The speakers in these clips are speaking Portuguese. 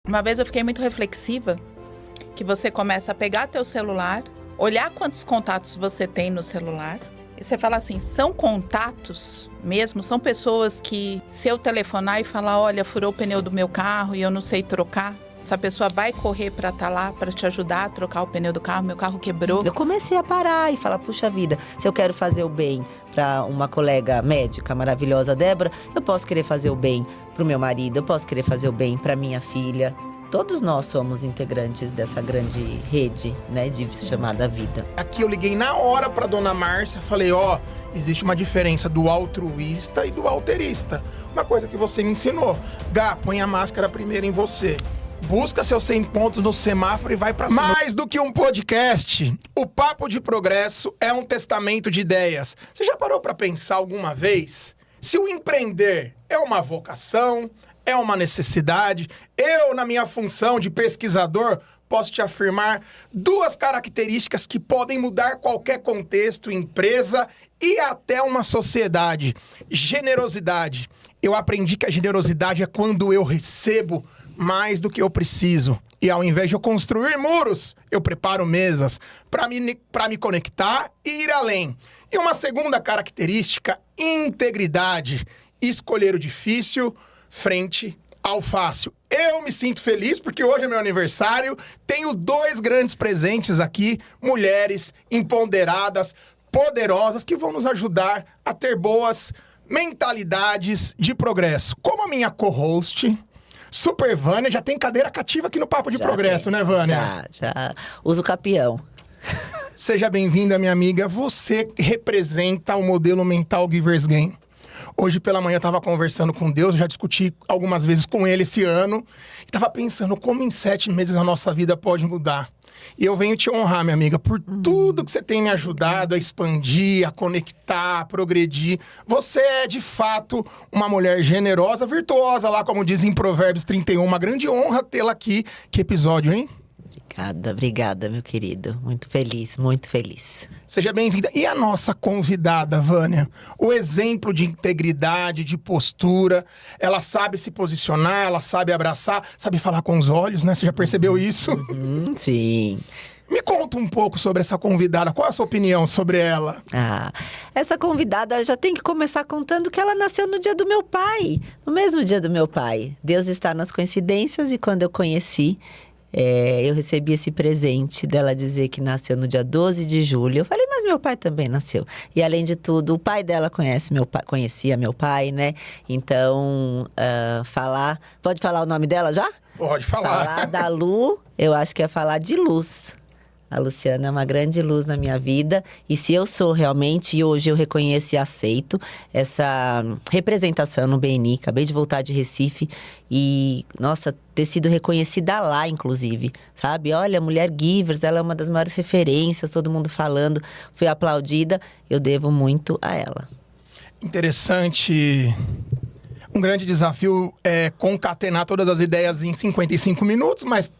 Uma vez eu fiquei muito reflexiva, que você começa a pegar teu celular, olhar quantos contatos você tem no celular, e você fala assim, são contatos mesmo? São pessoas que, se eu telefonar e falar, olha, furou o pneu do meu carro e eu não sei trocar, essa pessoa vai correr para estar lá, para te ajudar a trocar o pneu do carro, meu carro quebrou. Eu comecei a parar e falar, puxa vida, se eu quero fazer o bem para uma colega médica maravilhosa, Débora, eu posso querer fazer o bem para o meu marido, eu posso querer fazer o bem para minha filha. Todos nós somos integrantes dessa grande rede, né, chamada vida. Aqui eu liguei na hora pra dona Márcia, falei, existe uma diferença do altruísta e do alterista. Uma coisa que você me ensinou. Gá, põe a máscara primeiro em você. Busca seus 100 pontos no semáforo e vai pra cima. Mais do que um podcast, o Papo de Progresso é um testamento de ideias. Você já parou pra pensar alguma vez? Se o empreender é uma vocação, é uma necessidade, eu, na minha função de pesquisador, posso te afirmar duas características que podem mudar qualquer contexto, empresa e até uma sociedade. Generosidade. Eu aprendi que a generosidade é quando eu recebo mais do que eu preciso. E ao invés de eu construir muros, eu preparo mesas para me conectar e ir além. E uma segunda característica, integridade. Escolher o difícil frente ao fácil. Eu me sinto feliz porque hoje é meu aniversário. Tenho 2 grandes presentes aqui, mulheres empoderadas, poderosas, que vão nos ajudar a ter boas mentalidades de progresso. Como a minha co-host, Super Vânia, já tem cadeira cativa aqui no Papo de Progresso, né, Vânia? Já. Uso capião. Seja bem-vinda, minha amiga. Você representa o modelo mental Givers Gain. Hoje pela manhã eu estava conversando com Deus, já discuti algumas vezes com ele esse ano. E estava pensando como em 7 meses a nossa vida pode mudar. E eu venho te honrar, minha amiga, por tudo que você tem me ajudado a expandir, a conectar, a progredir. Você é, de fato, uma mulher generosa, virtuosa, lá como diz em Provérbios 31. Uma grande honra tê-la aqui. Que episódio, hein? Obrigada, meu querido. Muito feliz, muito feliz. Seja bem-vinda. E a nossa convidada, Vânia? O exemplo de integridade, de postura. Ela sabe se posicionar, ela sabe abraçar, sabe falar com os olhos, né? Você já percebeu isso? Sim. Me conta um pouco sobre essa convidada. Qual a sua opinião sobre ela? Essa convidada já tem que começar contando que ela nasceu no dia do meu pai. No mesmo dia do meu pai. Deus está nas coincidências e quando eu conheci... eu recebi esse presente dela dizer que nasceu no dia 12 de julho. Eu falei, mas meu pai também nasceu. E além de tudo, o pai dela conhecia meu pai, né? Então, pode falar o nome dela já? Pode falar. Falar da Lu, eu acho que é falar de luz. A Luciana é uma grande luz na minha vida. E se eu sou realmente, e hoje eu reconheço e aceito essa representação no BNI. Acabei de voltar de Recife e, nossa, ter sido reconhecida lá, inclusive, sabe? Olha, mulher Givers, ela é uma das maiores referências, todo mundo falando, foi aplaudida. Eu devo muito a ela. Interessante. Um grande desafio é concatenar todas as ideias em 55 minutos, mas...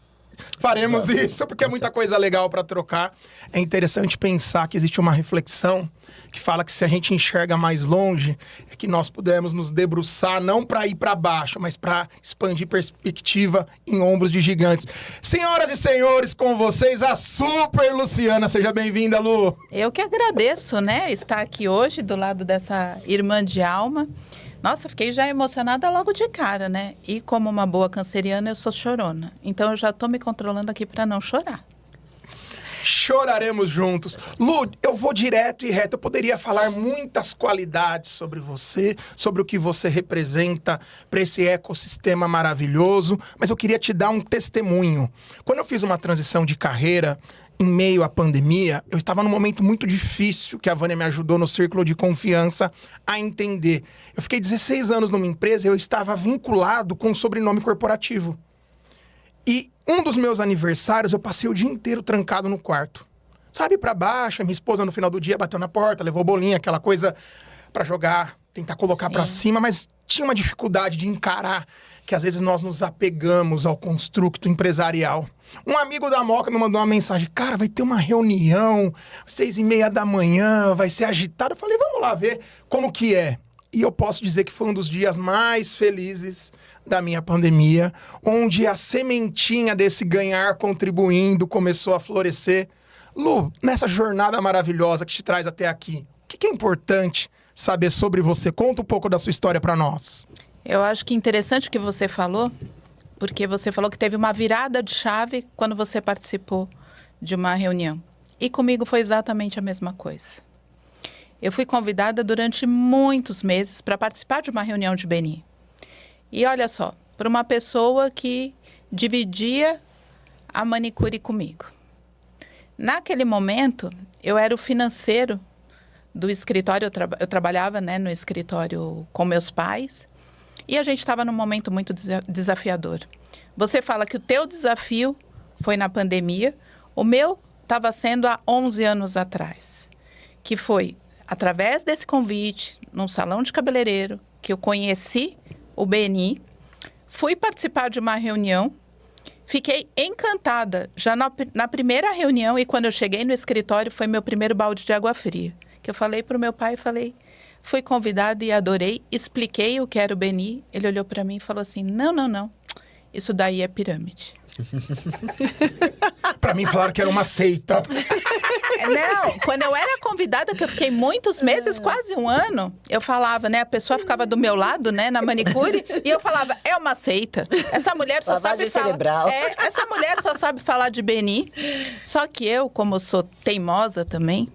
faremos isso, porque é muita coisa legal para trocar. É interessante pensar que existe uma reflexão que fala que se a gente enxerga mais longe, é que nós pudemos nos debruçar, não para ir para baixo, mas para expandir perspectiva em ombros de gigantes. Senhoras e senhores, com vocês, a Super Luciana. Seja bem-vinda, Lu. Eu que agradeço, né, estar aqui hoje do lado dessa irmã de alma. Nossa, fiquei já emocionada logo de cara, né? E como uma boa canceriana, eu sou chorona. Então, eu já estou me controlando aqui para não chorar. Choraremos juntos. Lu, eu vou direto e reto. Eu poderia falar muitas qualidades sobre você, sobre o que você representa para esse ecossistema maravilhoso, mas eu queria te dar um testemunho. Quando eu fiz uma transição de carreira, em meio à pandemia, eu estava num momento muito difícil que a Vânia me ajudou no círculo de confiança a entender. Eu fiquei 16 anos numa empresa e eu estava vinculado com um sobrenome corporativo. E um dos meus aniversários, eu passei o dia inteiro trancado no quarto. Sabe, pra baixo, minha esposa no final do dia bateu na porta, levou bolinha, aquela coisa pra jogar, tentar colocar pra cima, mas tinha uma dificuldade de encarar que às vezes nós nos apegamos ao construto empresarial. Um amigo da Moca me mandou uma mensagem, cara, vai ter uma reunião, 6:30 da manhã, vai ser agitado. Eu falei, vamos lá ver como que é. E eu posso dizer que foi um dos dias mais felizes da minha pandemia, onde a sementinha desse ganhar contribuindo começou a florescer. Lu, nessa jornada maravilhosa que te traz até aqui, o que é importante saber sobre você? Conta um pouco da sua história para nós. Eu acho que interessante o que você falou, porque você falou que teve uma virada de chave quando você participou de uma reunião. E comigo foi exatamente a mesma coisa. Eu fui convidada durante muitos meses para participar de uma reunião de BNI. E olha só, para uma pessoa que dividia a manicure comigo. Naquele momento, eu era o financeiro do escritório, eu trabalhava, né, no escritório com meus pais, e a gente estava num momento muito desafiador. Você fala que o teu desafio foi na pandemia, o meu estava sendo há 11 anos atrás, que foi através desse convite, num salão de cabeleireiro, que eu conheci o BNI, fui participar de uma reunião, fiquei encantada já na primeira reunião, e quando eu cheguei no escritório foi meu primeiro balde de água fria. Que eu falei para o meu pai, fui convidada e adorei, expliquei o que era o BNI, ele olhou para mim e falou assim, não, isso daí é pirâmide. Para mim falaram que era uma seita. Não, quando eu era convidada, que eu fiquei muitos meses, quase um ano, eu falava, né, a pessoa ficava do meu lado, né, na manicure, e eu falava, é uma seita. Essa mulher só sabe falar... essa mulher só sabe falar de BNI. Só que eu, como sou teimosa também,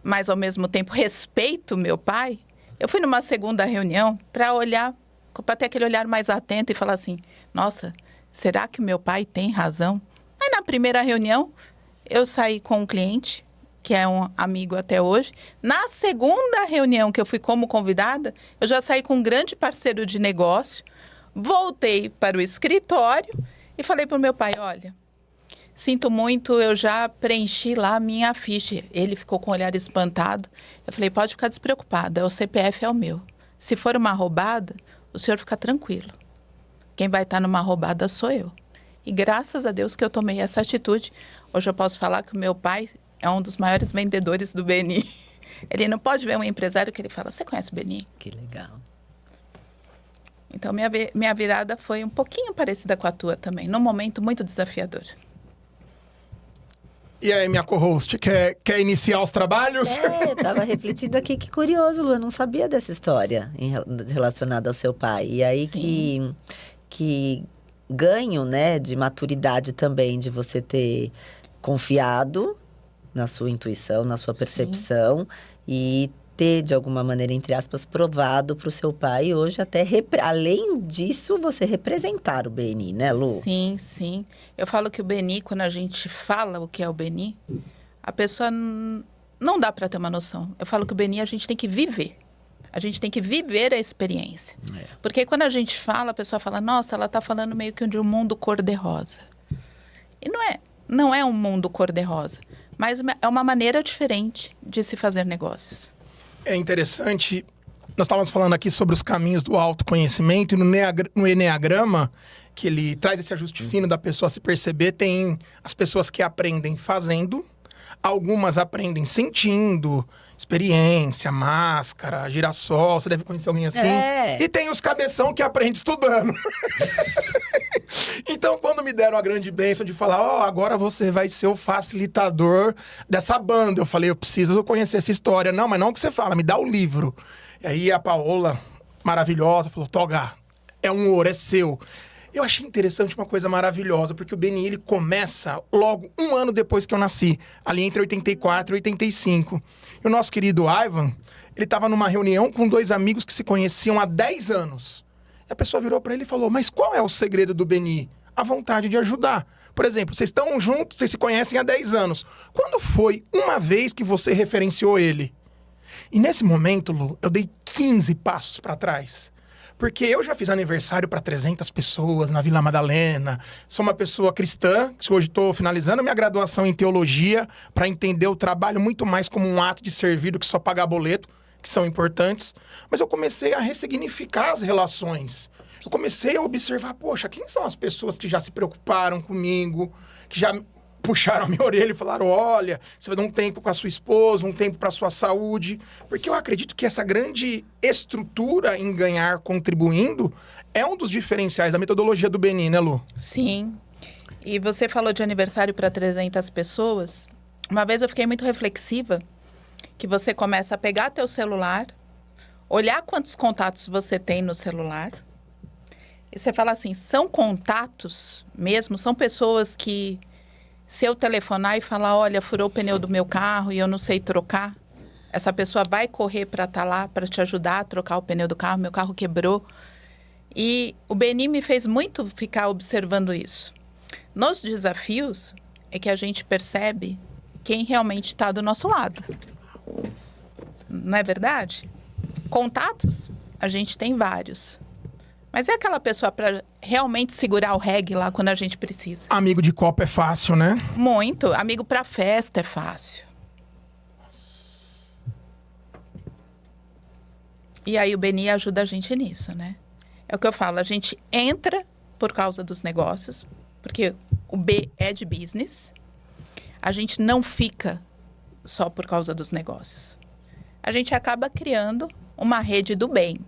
mas ao mesmo tempo respeito meu pai, eu fui numa segunda reunião para olhar, para ter aquele olhar mais atento e falar assim, nossa, será que meu pai tem razão? Aí na primeira reunião, eu saí com um cliente, que é um amigo até hoje. Na segunda reunião que eu fui como convidada, eu já saí com um grande parceiro de negócio, voltei para o escritório e falei para o meu pai, olha, sinto muito, eu já preenchi lá a minha ficha. Ele ficou com o olhar espantado. Eu falei, pode ficar despreocupado, o CPF é o meu. Se for uma roubada, o senhor fica tranquilo. Quem vai estar numa roubada sou eu. E graças a Deus que eu tomei essa atitude. Hoje eu posso falar que o meu pai é um dos maiores vendedores do BNI. Ele não pode ver um empresário que ele fala, você conhece o BNI? Que legal. Então, minha virada foi um pouquinho parecida com a tua também, num momento muito desafiador. E aí, minha co-host, quer iniciar os trabalhos? Eu tava refletindo aqui, que curioso, Lu, eu não sabia dessa história relacionada ao seu pai. E aí que ganho, né, de maturidade também, de você ter confiado na sua intuição, na sua percepção, e ter, de alguma maneira, entre aspas, provado para o seu pai. E hoje até, além disso, você representar o BNI, né, Lu? Sim. Eu falo que o BNI, quando a gente fala o que é o BNI, a pessoa não dá para ter uma noção. Eu falo que o BNI a gente tem que viver. A gente tem que viver a experiência. Porque quando a gente fala, a pessoa fala, nossa, ela está falando meio que de um mundo cor-de-rosa. E não é um mundo cor-de-rosa, mas é uma maneira diferente de se fazer negócios. É interessante, nós estávamos falando aqui sobre os caminhos do autoconhecimento, e no Eneagrama, que ele traz esse ajuste fino da pessoa se perceber, tem as pessoas que aprendem fazendo, algumas aprendem sentindo, experiência, máscara, girassol, você deve conhecer alguém assim. E tem os cabeção que aprende estudando. Então, quando me deram a grande bênção de falar, agora você vai ser o facilitador dessa banda, eu falei, eu preciso conhecer essa história. Não, mas não o que você fala, me dá o livro. E aí a Paola, maravilhosa, falou, Toga, é um ouro, é seu. Eu achei interessante uma coisa maravilhosa, porque o BNI, ele começa logo um ano depois que eu nasci, ali entre 84 e 85. E o nosso querido Ivan, ele estava numa reunião com 2 amigos que se conheciam há 10 anos. E a pessoa virou para ele e falou, mas qual é o segredo do BNI? A vontade de ajudar. Por exemplo, vocês estão juntos, vocês se conhecem há 10 anos. Quando foi uma vez que você referenciou ele? E nesse momento, Lu, eu dei 15 passos para trás. Porque eu já fiz aniversário para 300 pessoas na Vila Madalena. Sou uma pessoa cristã, que hoje estou finalizando minha graduação em teologia para entender o trabalho muito mais como um ato de servir do que só pagar boleto, que são importantes. Mas eu comecei a ressignificar as relações. Eu comecei a observar, poxa, quem são as pessoas que já se preocuparam comigo, que já puxaram a minha orelha e falaram, olha, você vai dar um tempo com a sua esposa, um tempo para sua saúde. Porque eu acredito que essa grande estrutura em ganhar contribuindo é um dos diferenciais da metodologia do Beni, né, Lu? Sim. E você falou de aniversário para 300 pessoas. Uma vez eu fiquei muito reflexiva que você começa a pegar teu celular, olhar quantos contatos você tem no celular. E você fala assim, são contatos mesmo? São pessoas que, se eu telefonar e falar, olha, furou o pneu do meu carro e eu não sei trocar, essa pessoa vai correr para estar lá, para te ajudar a trocar o pneu do carro, meu carro quebrou. E o Beni me fez muito ficar observando isso. Nos desafios é que a gente percebe quem realmente está do nosso lado. Não é verdade? Contatos, a gente tem vários. Mas é aquela pessoa para realmente segurar o reggae lá quando a gente precisa. Amigo de copo é fácil, né? Muito. Amigo para festa é fácil. E aí o Beni ajuda a gente nisso, né? É o que eu falo, a gente entra por causa dos negócios, porque o B é de business. A gente não fica só por causa dos negócios. A gente acaba criando uma rede do bem.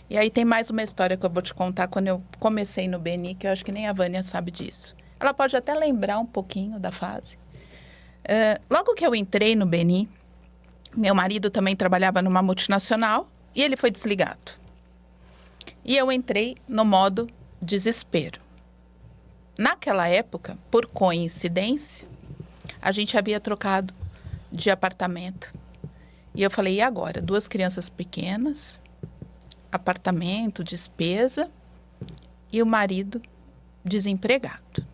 E aí tem mais uma história que eu vou te contar quando eu comecei no Beni, que eu acho que nem a Vânia sabe disso. Ela pode até lembrar um pouquinho da fase. Logo que eu entrei no Beni, meu marido também trabalhava numa multinacional e ele foi desligado. E eu entrei no modo desespero. Naquela época, por coincidência, a gente havia trocado de apartamento. E eu falei, e agora? 2 crianças pequenas, apartamento, despesa e o marido desempregado.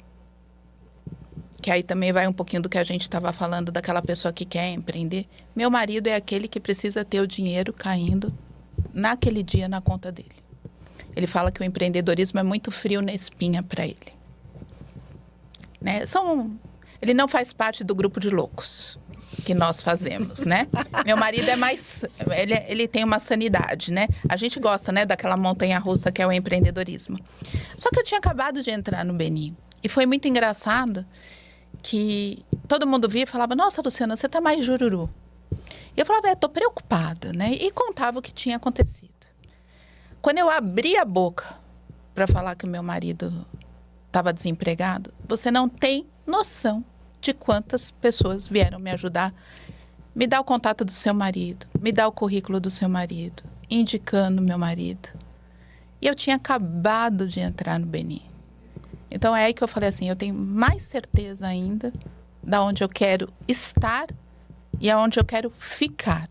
Que aí também vai um pouquinho do que a gente estava falando daquela pessoa que quer empreender. Meu marido é aquele que precisa ter o dinheiro caindo naquele dia na conta dele. Ele fala que o empreendedorismo é muito frio na espinha para ele. Né? Ele não faz parte do grupo de loucos que nós fazemos, né? Meu marido é mais... Ele tem uma sanidade, né? A gente gosta, né, daquela montanha-russa que é o empreendedorismo. Só que eu tinha acabado de entrar no Beni. E foi muito engraçado que todo mundo via e falava, nossa, Luciana, você tá mais jururu. E eu falava, tô preocupada, né? E contava o que tinha acontecido. Quando eu abri a boca para falar que o meu marido estava desempregado, você não tem noção de quantas pessoas vieram me ajudar. Me dá o contato do seu marido, me dá o currículo do seu marido, indicando meu marido. E eu tinha acabado de entrar no Beni. Então é aí que eu falei assim, eu tenho mais certeza ainda da onde eu quero estar e aonde eu quero ficar.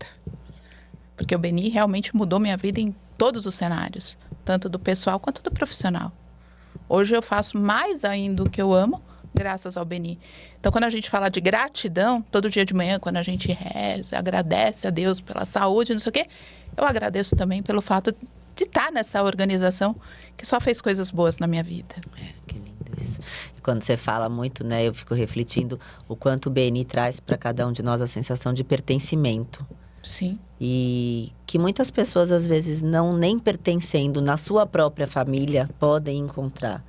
Porque o Beni realmente mudou minha vida em todos os cenários, tanto do pessoal quanto do profissional. Hoje eu faço mais ainda o que eu amo, graças ao Beni. Então, quando a gente fala de gratidão, todo dia de manhã, quando a gente reza, agradece a Deus pela saúde, não sei o quê, eu agradeço também pelo fato de estar nessa organização que só fez coisas boas na minha vida. Que lindo isso. E quando você fala muito, né, eu fico refletindo o quanto o Beni traz para cada um de nós a sensação de pertencimento. Sim. E que muitas pessoas, às vezes, não nem pertencendo na sua própria família, podem encontrar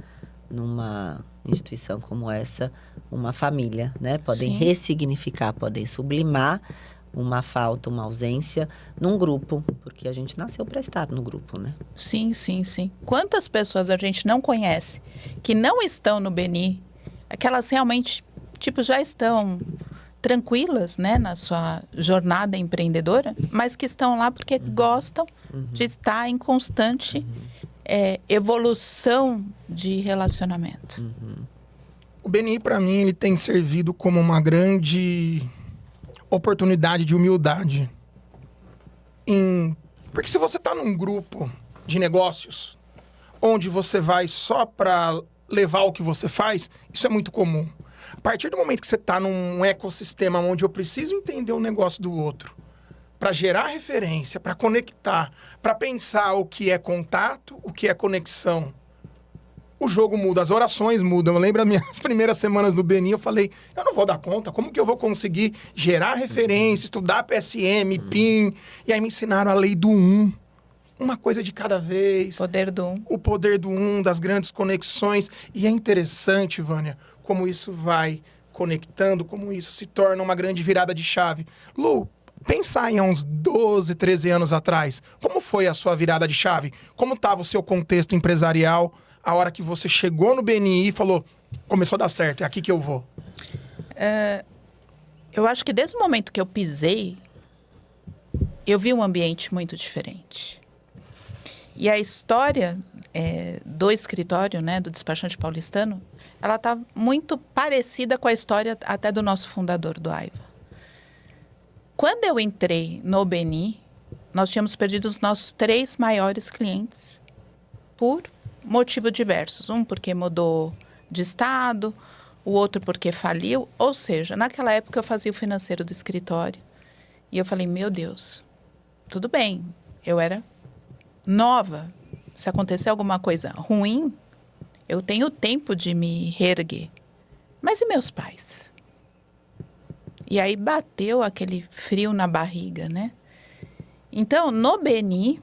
numa instituição como essa, uma família, né? Podem Sim. ressignificar, podem sublimar uma falta, uma ausência num grupo, porque a gente nasceu para estar no grupo, né? Sim, sim, sim. Quantas pessoas a gente não conhece que não estão no Beni, que elas realmente, já estão tranquilas, né, na sua jornada empreendedora, mas que estão lá porque gostam de estar em constante evolução de relacionamento. O Beni, para mim, ele tem servido como uma grande oportunidade de humildade. Porque se você está num grupo de negócios, onde você vai só para levar o que você faz, isso é muito comum. A partir do momento que você está num ecossistema onde eu preciso entender o negócio do outro, para gerar referência, para conectar, para pensar o que é contato, o que é conexão, o jogo muda, as orações mudam. Eu lembro as minhas primeiras semanas no Beni, eu falei, eu não vou dar conta, como que eu vou conseguir gerar referência, estudar PSM, PIN? E aí me ensinaram a lei do 1. Uma coisa de cada vez. Poder do 1. O poder do 1, das grandes conexões. E é interessante, Vânia, como isso vai conectando, como isso se torna uma grande virada de chave. Lu, pensar em uns 12, 13 anos atrás, como foi a sua virada de chave? Como estava o seu contexto empresarial a hora que você chegou no BNI e falou, começou a dar certo, é aqui que eu vou? Eu acho que desde o momento que eu pisei, eu vi um ambiente muito diferente. E a história do escritório, né, do despachante paulistano, ela está muito parecida com a história até do nosso fundador, do Aiva. Quando eu entrei no BNI, nós tínhamos perdido os nossos 3 maiores clientes por motivos diversos. Um porque mudou de estado, o outro porque faliu. Ou seja, naquela época eu fazia o financeiro do escritório. E eu falei, meu Deus, tudo bem, eu era nova. Se acontecer alguma coisa ruim, eu tenho tempo de me reerguer. Mas e meus pais? E aí bateu aquele frio na barriga, né? Então, no BNI,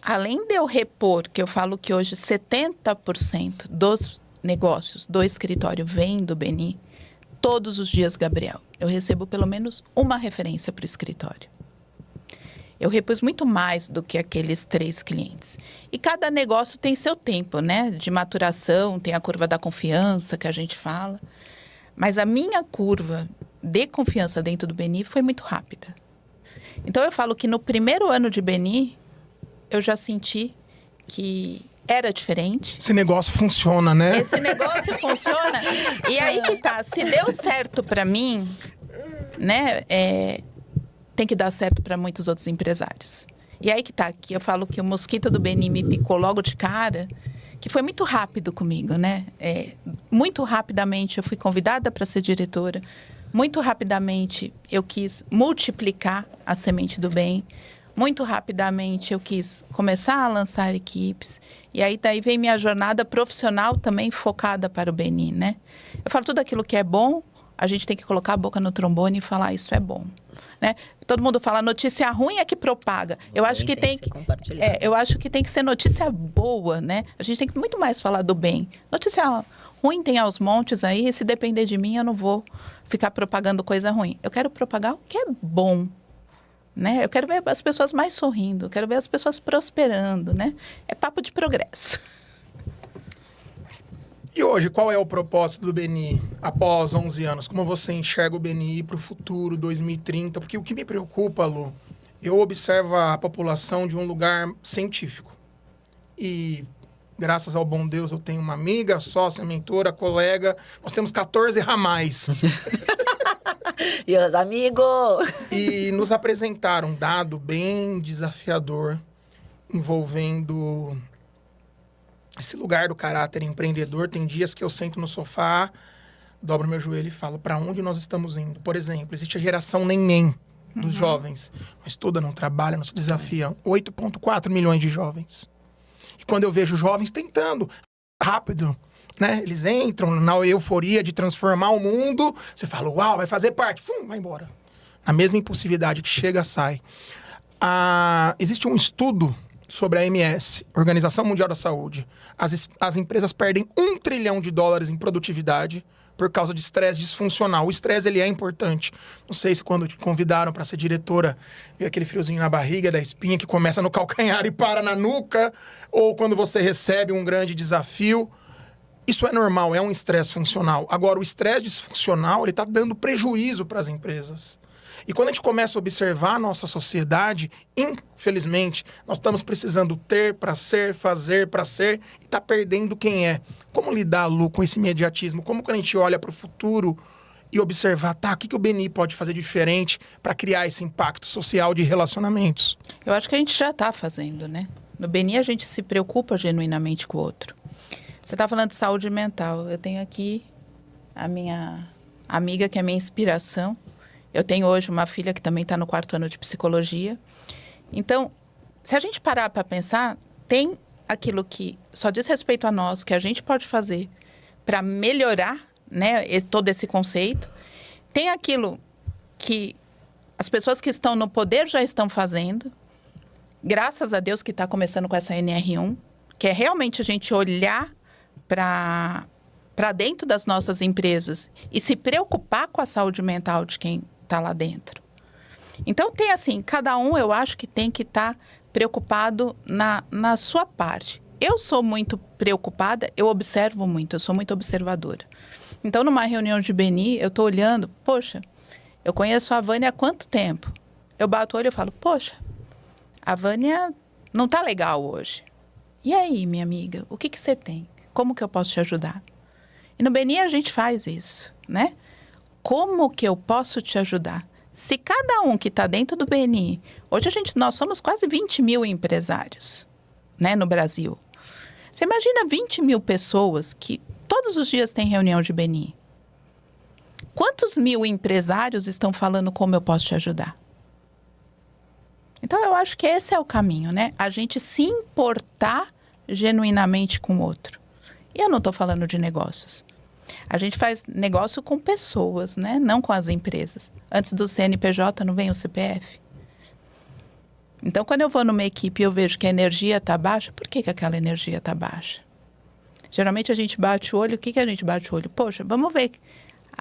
além de eu repor, que eu falo que hoje 70% dos negócios do escritório vem do BNI, todos os dias, Gabriel, eu recebo pelo menos uma referência para o escritório. Eu repus muito mais do que aqueles 3 clientes. E cada negócio tem seu tempo, né? De maturação, tem a curva da confiança que a gente fala. Mas a minha curva de confiança dentro do BNI foi muito rápida. Então, eu falo que no primeiro ano de BNI, eu já senti que era diferente. Esse negócio funciona, né? Esse negócio funciona. E aí que tá, se deu certo para mim, né? Tem que dar certo para muitos outros empresários. E aí que tá, que eu falo que o mosquito do BNI me picou logo de cara, que foi muito rápido comigo, né? Muito rapidamente eu fui convidada para ser diretora. Muito rapidamente eu quis multiplicar a semente do bem. Muito rapidamente eu quis começar a lançar equipes. E aí daí vem minha jornada profissional também focada para o BNI, né? Eu falo tudo aquilo que é bom, a gente tem que colocar a boca no trombone e falar isso é bom, né? Todo mundo fala notícia ruim é que propaga. Eu acho que tem que eu acho que tem que ser notícia boa, né? A gente tem que muito mais falar do bem. Notícia ruim tem aos montes aí, e se depender de mim eu não vou ficar propagando coisa ruim. Eu quero propagar o que é bom, né? Eu quero ver as pessoas mais sorrindo, eu quero ver as pessoas prosperando, né? É papo de progresso. E hoje, qual é o propósito do BNI após 11 anos? Como você enxerga o BNI para o futuro, 2030? Porque o que me preocupa, Lu, eu observo a população de um lugar científico. E, graças ao bom Deus, eu tenho uma amiga, sócia, mentora, colega. Nós temos 14 ramais. E os amigos! E nos apresentaram um dado bem desafiador envolvendo esse lugar do caráter empreendedor. Tem dias que eu sento no sofá, dobro meu joelho e falo, para onde nós estamos indo? Por exemplo, existe a geração neném dos jovens. Não estuda, não trabalha, não se desafia. 8,4 milhões de jovens. E quando eu vejo jovens tentando, rápido, né? Eles entram na euforia de transformar o mundo. Você fala, uau, vai fazer parte. Vai embora. Na mesma impulsividade que chega, sai. Existe um estudo sobre a OMS, Organização Mundial da Saúde. As empresas perdem $1 trilhão em produtividade por causa de estresse disfuncional. O estresse, ele é importante. Não sei se quando te convidaram para ser diretora, veio aquele friozinho na barriga, da espinha que começa no calcanhar e para na nuca, ou quando você recebe um grande desafio. Isso é normal, é um estresse funcional. Agora, o estresse disfuncional, ele está dando prejuízo para as empresas. E quando a gente começa a observar a nossa sociedade, infelizmente, nós estamos precisando ter para ser, fazer para ser, e está perdendo quem é. Como lidar, Lu, com esse imediatismo? Como que a gente olha para o futuro e observar, o que o BNI pode fazer diferente para criar esse impacto social de relacionamentos? Eu acho que a gente já está fazendo, né? No BNI a gente se preocupa genuinamente com o outro. Você está falando de saúde mental. Eu tenho aqui a minha amiga, que é minha inspiração. Eu tenho hoje uma filha que também está no 4º ano de psicologia. Então, se a gente parar para pensar, tem aquilo que só diz respeito a nós, que a gente pode fazer para melhorar, né, todo esse conceito. Tem aquilo que as pessoas que estão no poder já estão fazendo. Graças a Deus que está começando com essa NR1, que é realmente a gente olhar para para dentro das nossas empresas e se preocupar com a saúde mental de quem está lá dentro. Então, tem assim, cada um eu acho que tem que estar preocupado na sua parte. Eu sou muito preocupada, eu observo muito, eu sou muito observadora. Então, numa reunião de BNI, eu estou olhando, poxa, eu conheço a Vânia há quanto tempo? Eu bato o olho e falo, poxa, a Vânia não está legal hoje. E aí, minha amiga, o que você tem? Como que eu posso te ajudar? E no BNI a gente faz isso, né? Como que eu posso te ajudar? Se cada um que está dentro do BNI... Hoje nós somos quase 20 mil empresários, né, no Brasil. Você imagina 20 mil pessoas que todos os dias têm reunião de BNI. Quantos mil empresários estão falando como eu posso te ajudar? Então, eu acho que esse é o caminho, né? A gente se importar genuinamente com o outro. E eu não estou falando de negócios. A gente faz negócio com pessoas, né? Não com as empresas. Antes do CNPJ não vem o CPF. Então, quando eu vou numa equipe e eu vejo que a energia está baixa, por que aquela energia está baixa? Geralmente a gente bate o olho, o que a gente bate o olho? Poxa, vamos ver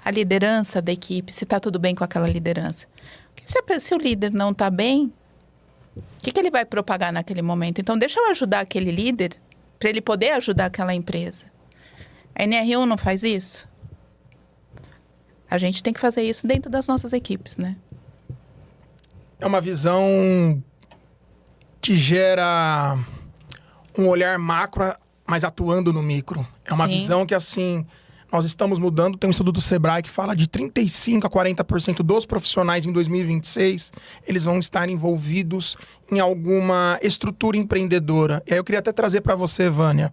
a liderança da equipe, se está tudo bem com aquela liderança. Porque se o líder não está bem, o que ele vai propagar naquele momento? Então, deixa eu ajudar aquele líder para ele poder ajudar aquela empresa. A NR1 não faz isso? A gente tem que fazer isso dentro das nossas equipes, né? É uma visão que gera um olhar macro, mas atuando no micro. É uma visão que, assim, nós estamos mudando. Tem um estudo do Sebrae que fala de 35% a 40% dos profissionais em 2026, eles vão estar envolvidos em alguma estrutura empreendedora. E aí eu queria até trazer para você, Vânia,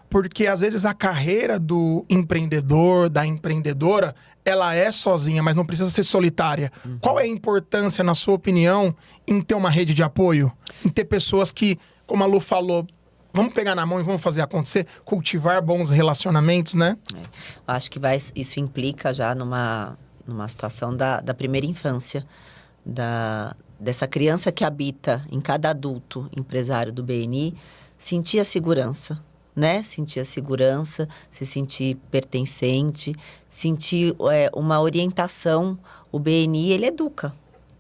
porque às vezes a carreira do empreendedor, da empreendedora, ela é sozinha, mas não precisa ser solitária. Qual é a importância, na sua opinião, em ter uma rede de apoio? Em ter pessoas que, como a Lu falou, vamos pegar na mão e vamos fazer acontecer, cultivar bons relacionamentos, né? Acho que isso implica já numa situação da primeira infância, dessa criança que habita em cada adulto empresário do BNI, sentir a segurança, né? Sentir a segurança, se sentir pertencente, sentir uma orientação. O BNI, ele educa.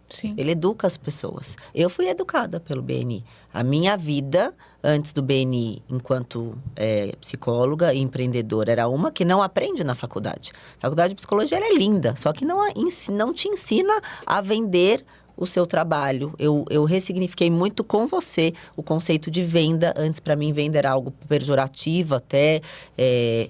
Sim. Ele educa as pessoas. Eu fui educada pelo BNI. A minha vida, antes do BNI, enquanto psicóloga e empreendedora, era uma que não aprende na faculdade. A faculdade de psicologia, ela é linda, só que não te ensina a vender o seu trabalho. Eu ressignifiquei muito com você o conceito de venda. Antes, para mim, venda era algo pejorativo, até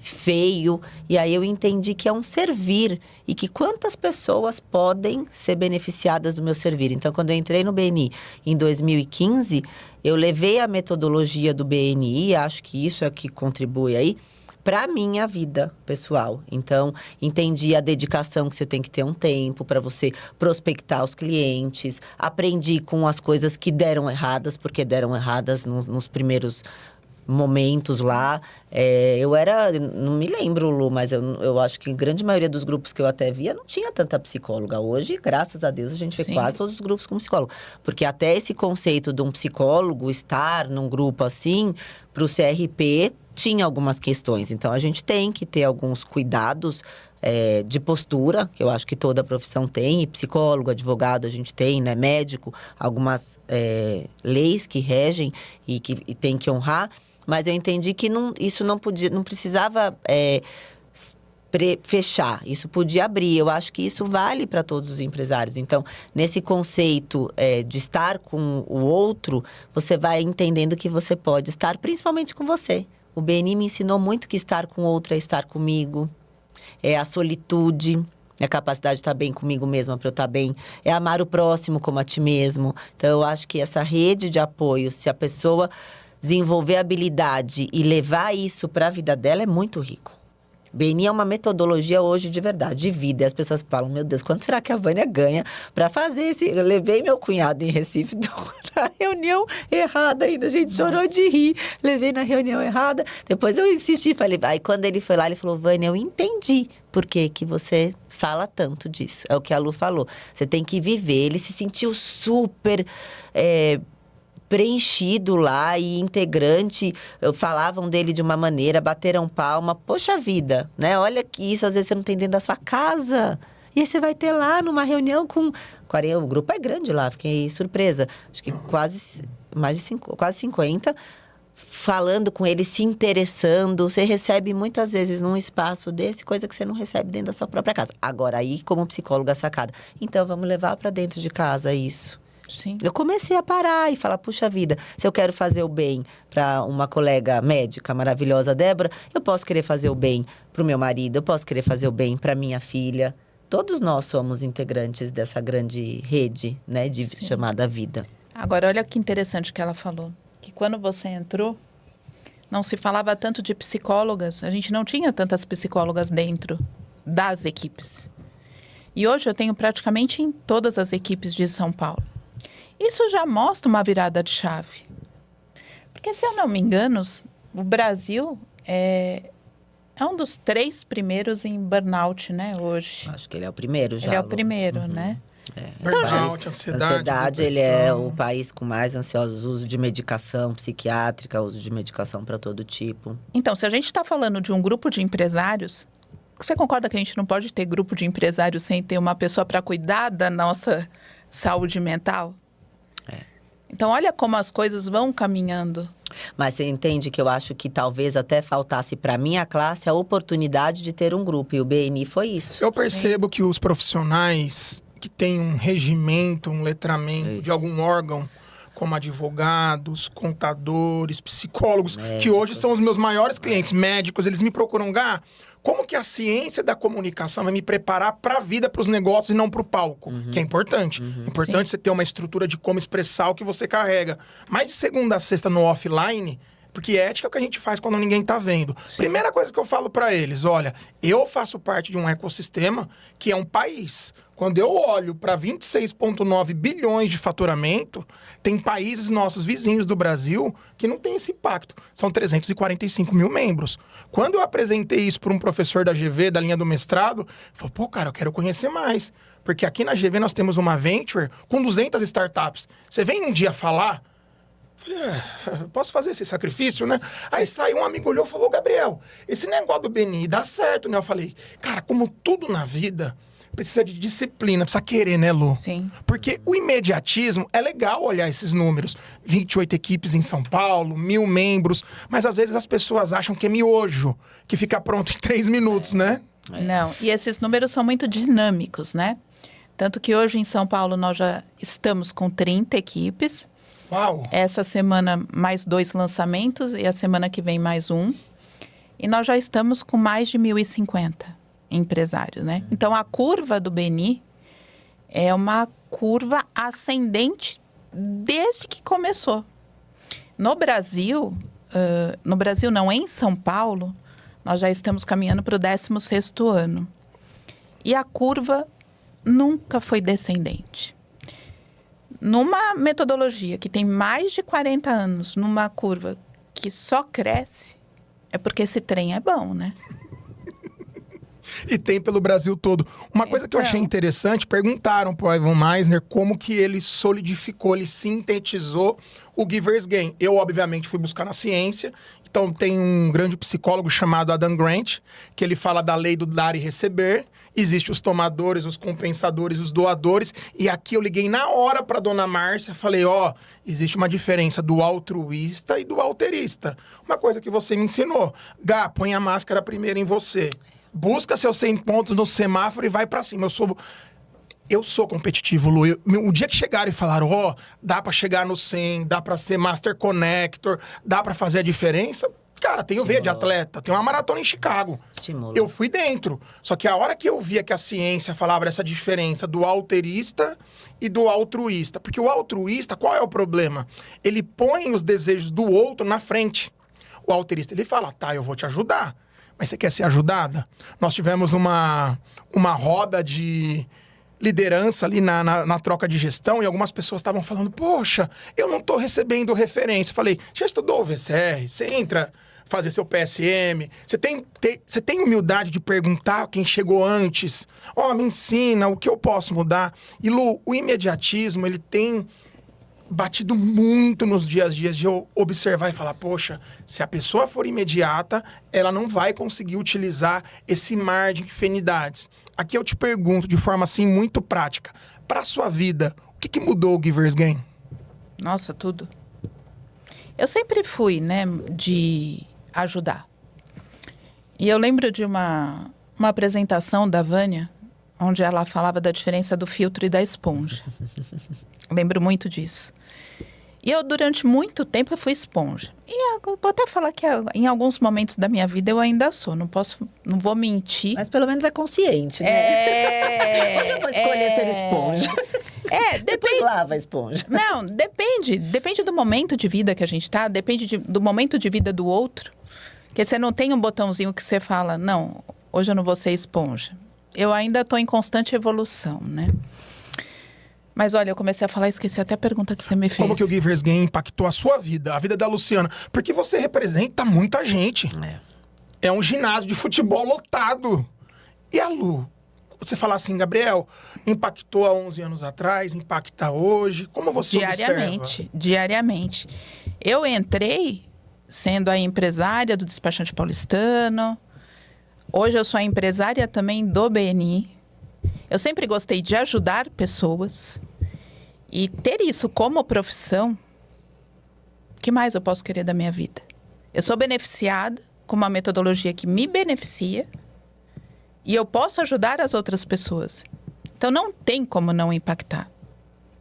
feio. E aí eu entendi que é um servir e que quantas pessoas podem ser beneficiadas do meu servir. Então, quando eu entrei no BNI em 2015, eu levei a metodologia do BNI, acho que isso é que contribui aí, para minha vida pessoal. Então, entendi a dedicação que você tem que ter um tempo para você prospectar os clientes. Aprendi com as coisas que deram erradas, porque deram erradas nos primeiros momentos lá. Não me lembro, Lu, mas eu acho que a grande maioria dos grupos que eu até via não tinha tanta psicóloga. Hoje, graças a Deus, a gente vê quase todos os grupos com psicólogo. Porque até esse conceito de um psicólogo estar num grupo assim, para o CRP, tinha algumas questões. Então, a gente tem que ter alguns cuidados de postura, que eu acho que toda profissão tem, e psicólogo, advogado a gente tem, né, médico, algumas leis que regem e que tem que honrar. Mas eu entendi que isso não precisava fechar, isso podia abrir. Eu acho que isso vale para todos os empresários. Então, nesse conceito de estar com o outro, você vai entendendo que você pode estar principalmente com você. O BNI me ensinou muito que estar com o outro é estar comigo, é a solitude, é a capacidade de estar bem comigo mesma para eu estar bem, é amar o próximo como a ti mesmo. Então, eu acho que essa rede de apoio, se a pessoa desenvolver habilidade e levar isso para a vida dela, é muito rico. BNI é uma metodologia hoje de verdade, de vida. E as pessoas falam, meu Deus, quanto será que a Vânia ganha para fazer esse... Eu levei meu cunhado em Recife na reunião errada ainda, a gente chorou de rir. Levei na reunião errada, depois eu insisti, falei... Aí quando ele foi lá, ele falou, Vânia, eu entendi por que você fala tanto disso. É o que a Lu falou, você tem que viver. Ele se sentiu super... preenchido lá e integrante, falavam dele de uma maneira, bateram palma. Poxa vida, né? Olha que isso, às vezes você não tem dentro da sua casa. E aí você vai ter lá numa reunião com... O grupo é grande lá, fiquei surpresa. Acho que quase 50, falando com ele, se interessando. Você recebe muitas vezes num espaço desse, coisa que você não recebe dentro da sua própria casa. Agora, aí, como psicóloga sacada, então vamos levar para dentro de casa isso. Sim. Eu comecei a parar e falar, puxa vida, se eu quero fazer o bem para uma colega médica maravilhosa, Débora, eu posso querer fazer o bem para o meu marido, eu posso querer fazer o bem para minha filha. Todos nós somos integrantes dessa grande rede, né, chamada vida. Agora, olha que interessante que ela falou. Que quando você entrou, não se falava tanto de psicólogas. A gente não tinha tantas psicólogas dentro das equipes. E hoje eu tenho praticamente em todas as equipes de São Paulo. Isso já mostra uma virada de chave. Porque, se eu não me engano, o Brasil é um dos 3 primeiros em burnout, né, hoje. Acho que ele é o primeiro já. Ele é o primeiro, né? Burnout, ansiedade, ele é o país com mais ansiosos, uso de medicação psiquiátrica, uso de medicação para todo tipo. Então, se a gente está falando de um grupo de empresários, você concorda que a gente não pode ter grupo de empresários sem ter uma pessoa para cuidar da nossa saúde mental? Então, olha como as coisas vão caminhando. Mas você entende que eu acho que talvez até faltasse para minha classe a oportunidade de ter um grupo. E o BNI foi isso. Eu percebo que os profissionais que têm um regimento, um letramento de algum órgão, como advogados, contadores, psicólogos, que hoje são os meus maiores clientes, médicos, eles me procuram, Gá, como que a ciência da comunicação vai me preparar para a vida, para os negócios e não para o palco? Que é importante. Importante você ter uma estrutura de como expressar o que você carrega. Mas de segunda a sexta no offline, porque ética é o que a gente faz quando ninguém tá vendo. Primeira coisa que eu falo para eles, olha, eu faço parte de um ecossistema que é um país. Quando eu olho para 26,9 bilhões de faturamento, tem países nossos vizinhos do Brasil que não tem esse impacto. São 345 mil membros. Quando eu apresentei isso para um professor da GV, da linha do mestrado, ele falou, pô, cara, eu quero conhecer mais. Porque aqui na GV nós temos uma venture com 200 startups. Você vem um dia falar... Falei, posso fazer esse sacrifício, né? Aí saiu um amigo, olhou e falou, Gabriel, esse negócio do BNI dá certo, né? Eu falei, cara, como tudo na vida, precisa de disciplina, precisa querer, né, Lu? Sim. Porque o imediatismo, é legal olhar esses números. 28 equipes em São Paulo, 1.000 membros, mas às vezes as pessoas acham que é miojo, que fica pronto em 3 minutos, né? Não, e esses números são muito dinâmicos, né? Tanto que hoje em São Paulo nós já estamos com 30 equipes. Uau! Essa semana mais 2 lançamentos e a semana que vem mais um. E nós já estamos com mais de 1.050 empresários, né? Então, a curva do BNI é uma curva ascendente desde que começou. No Brasil não, em São Paulo, nós já estamos caminhando para o 16º ano. E a curva nunca foi descendente. Numa metodologia que tem mais de 40 anos, numa curva que só cresce, é porque esse trem é bom, né? E tem pelo Brasil todo. Uma coisa que eu achei interessante, perguntaram pro Ivan Misner como que ele solidificou, ele sintetizou o Giver's Gain. Eu, obviamente, fui buscar na ciência. Então, tem um grande psicólogo chamado Adam Grant, que ele fala da lei do dar e receber. Existem os tomadores, os compensadores, os doadores. E aqui eu liguei na hora para dona Márcia, falei, existe uma diferença do altruísta e do alterista. Uma coisa que você me ensinou. Gá, põe a máscara primeiro em você. Busca seus 100 pontos no semáforo e vai para cima. Eu sou competitivo, Lu. O dia que chegaram e falaram, dá para chegar no 100, dá para ser Master Connector, dá para fazer a diferença... Cara, tenho veia de atleta, tem uma maratona em Chicago. Estimula. Eu fui dentro. Só que a hora que eu via que a ciência falava dessa diferença do alterista e do altruísta. Porque o altruísta, qual é o problema? Ele põe os desejos do outro na frente. O alterista, ele fala, tá, eu vou te ajudar. Mas você quer ser ajudada? Nós tivemos uma roda de liderança ali na troca de gestão e algumas pessoas estavam falando, poxa, eu não tô recebendo referência. Falei, já estudou o VCR? Você entra... fazer seu PSM, você tem humildade de perguntar quem chegou antes, me ensina o que eu posso mudar. E Lu, o imediatismo, ele tem batido muito nos dias a dias de eu observar e falar, poxa, se a pessoa for imediata, ela não vai conseguir utilizar esse mar de infinidades. Aqui eu te pergunto de forma assim muito prática, para a sua vida, o que mudou o Givers Gain? Nossa, tudo. Eu sempre fui, né, de ajudar. E eu lembro de uma apresentação da Vânia, onde ela falava da diferença do filtro e da esponja. Lembro muito disso. E eu, durante muito tempo, eu fui esponja. E eu vou até falar que em alguns momentos da minha vida eu ainda sou. Não vou mentir. Mas pelo menos é consciente, né? Eu vou escolher ser esponja. Depois lava a esponja. Não, depende do momento de vida que a gente tá, depende do momento de vida do outro. Porque você não tem um botãozinho que você fala, não, hoje eu não vou ser esponja. Eu ainda estou em constante evolução, né? Mas olha, eu comecei a falar e esqueci até a pergunta que você me fez. Como que o Givers Gain impactou a sua vida, a vida da Luciana? Porque você representa muita gente. É um ginásio de futebol lotado. E a Lu? Você fala assim, Gabriel, impactou há 11 anos atrás, impacta hoje? Como você observa? Diariamente. Eu entrei sendo a empresária do despachante paulistano. Hoje eu sou a empresária também do BNI. Eu sempre gostei de ajudar pessoas. E ter isso como profissão, o que mais eu posso querer da minha vida? Eu sou beneficiada com uma metodologia que me beneficia e eu posso ajudar as outras pessoas. Então não tem como não impactar,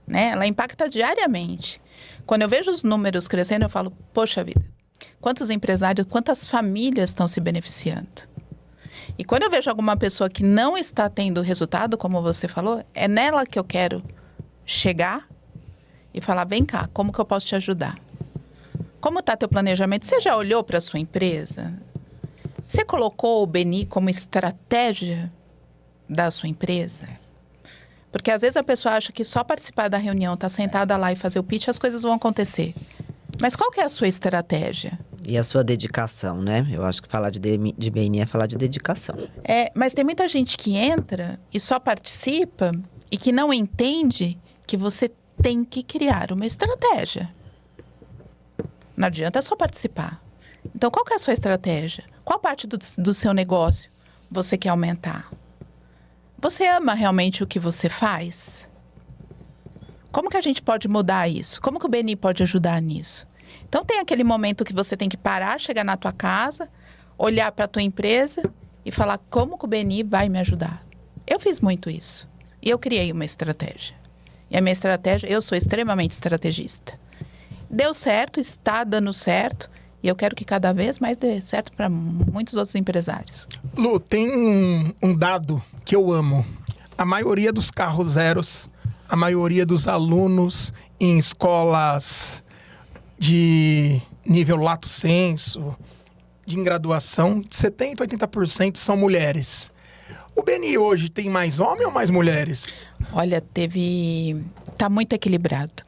né? Ela impacta diariamente. Quando eu vejo os números crescendo, eu falo, poxa vida, quantos empresários, quantas famílias estão se beneficiando? E quando eu vejo alguma pessoa que não está tendo resultado, como você falou, é nela que eu quero chegar e falar, vem cá, como que eu posso te ajudar? Como está teu planejamento? Você já olhou para a sua empresa? Você colocou o BNI como estratégia da sua empresa? Porque às vezes a pessoa acha que só participar da reunião, estar sentada lá e fazer o pitch, as coisas vão acontecer. Mas qual que é a sua estratégia? E a sua dedicação, né? Eu acho que falar de BNI é falar de dedicação. Mas tem muita gente que entra e só participa e que não entende que você tem que criar uma estratégia. Não adianta só participar. Então, qual que é a sua estratégia? Qual parte do seu negócio você quer aumentar? Você ama realmente o que você faz? Como que a gente pode mudar isso? Como que o BNI pode ajudar nisso? Então, tem aquele momento que você tem que parar, chegar na tua casa, olhar para a tua empresa e falar como que o BNI vai me ajudar. Eu fiz muito isso. E eu criei uma estratégia. E a minha estratégia, eu sou extremamente estrategista. Deu certo, está dando certo. E eu quero que cada vez mais dê certo para muitos outros empresários. Lu, tem um dado que eu amo. A maioria dos carros zeros, a maioria dos alunos em escolas de nível lato sensu, de graduação, 70%, 80% são mulheres. O BNI hoje tem mais homens ou mais mulheres? Olha, tá muito equilibrado.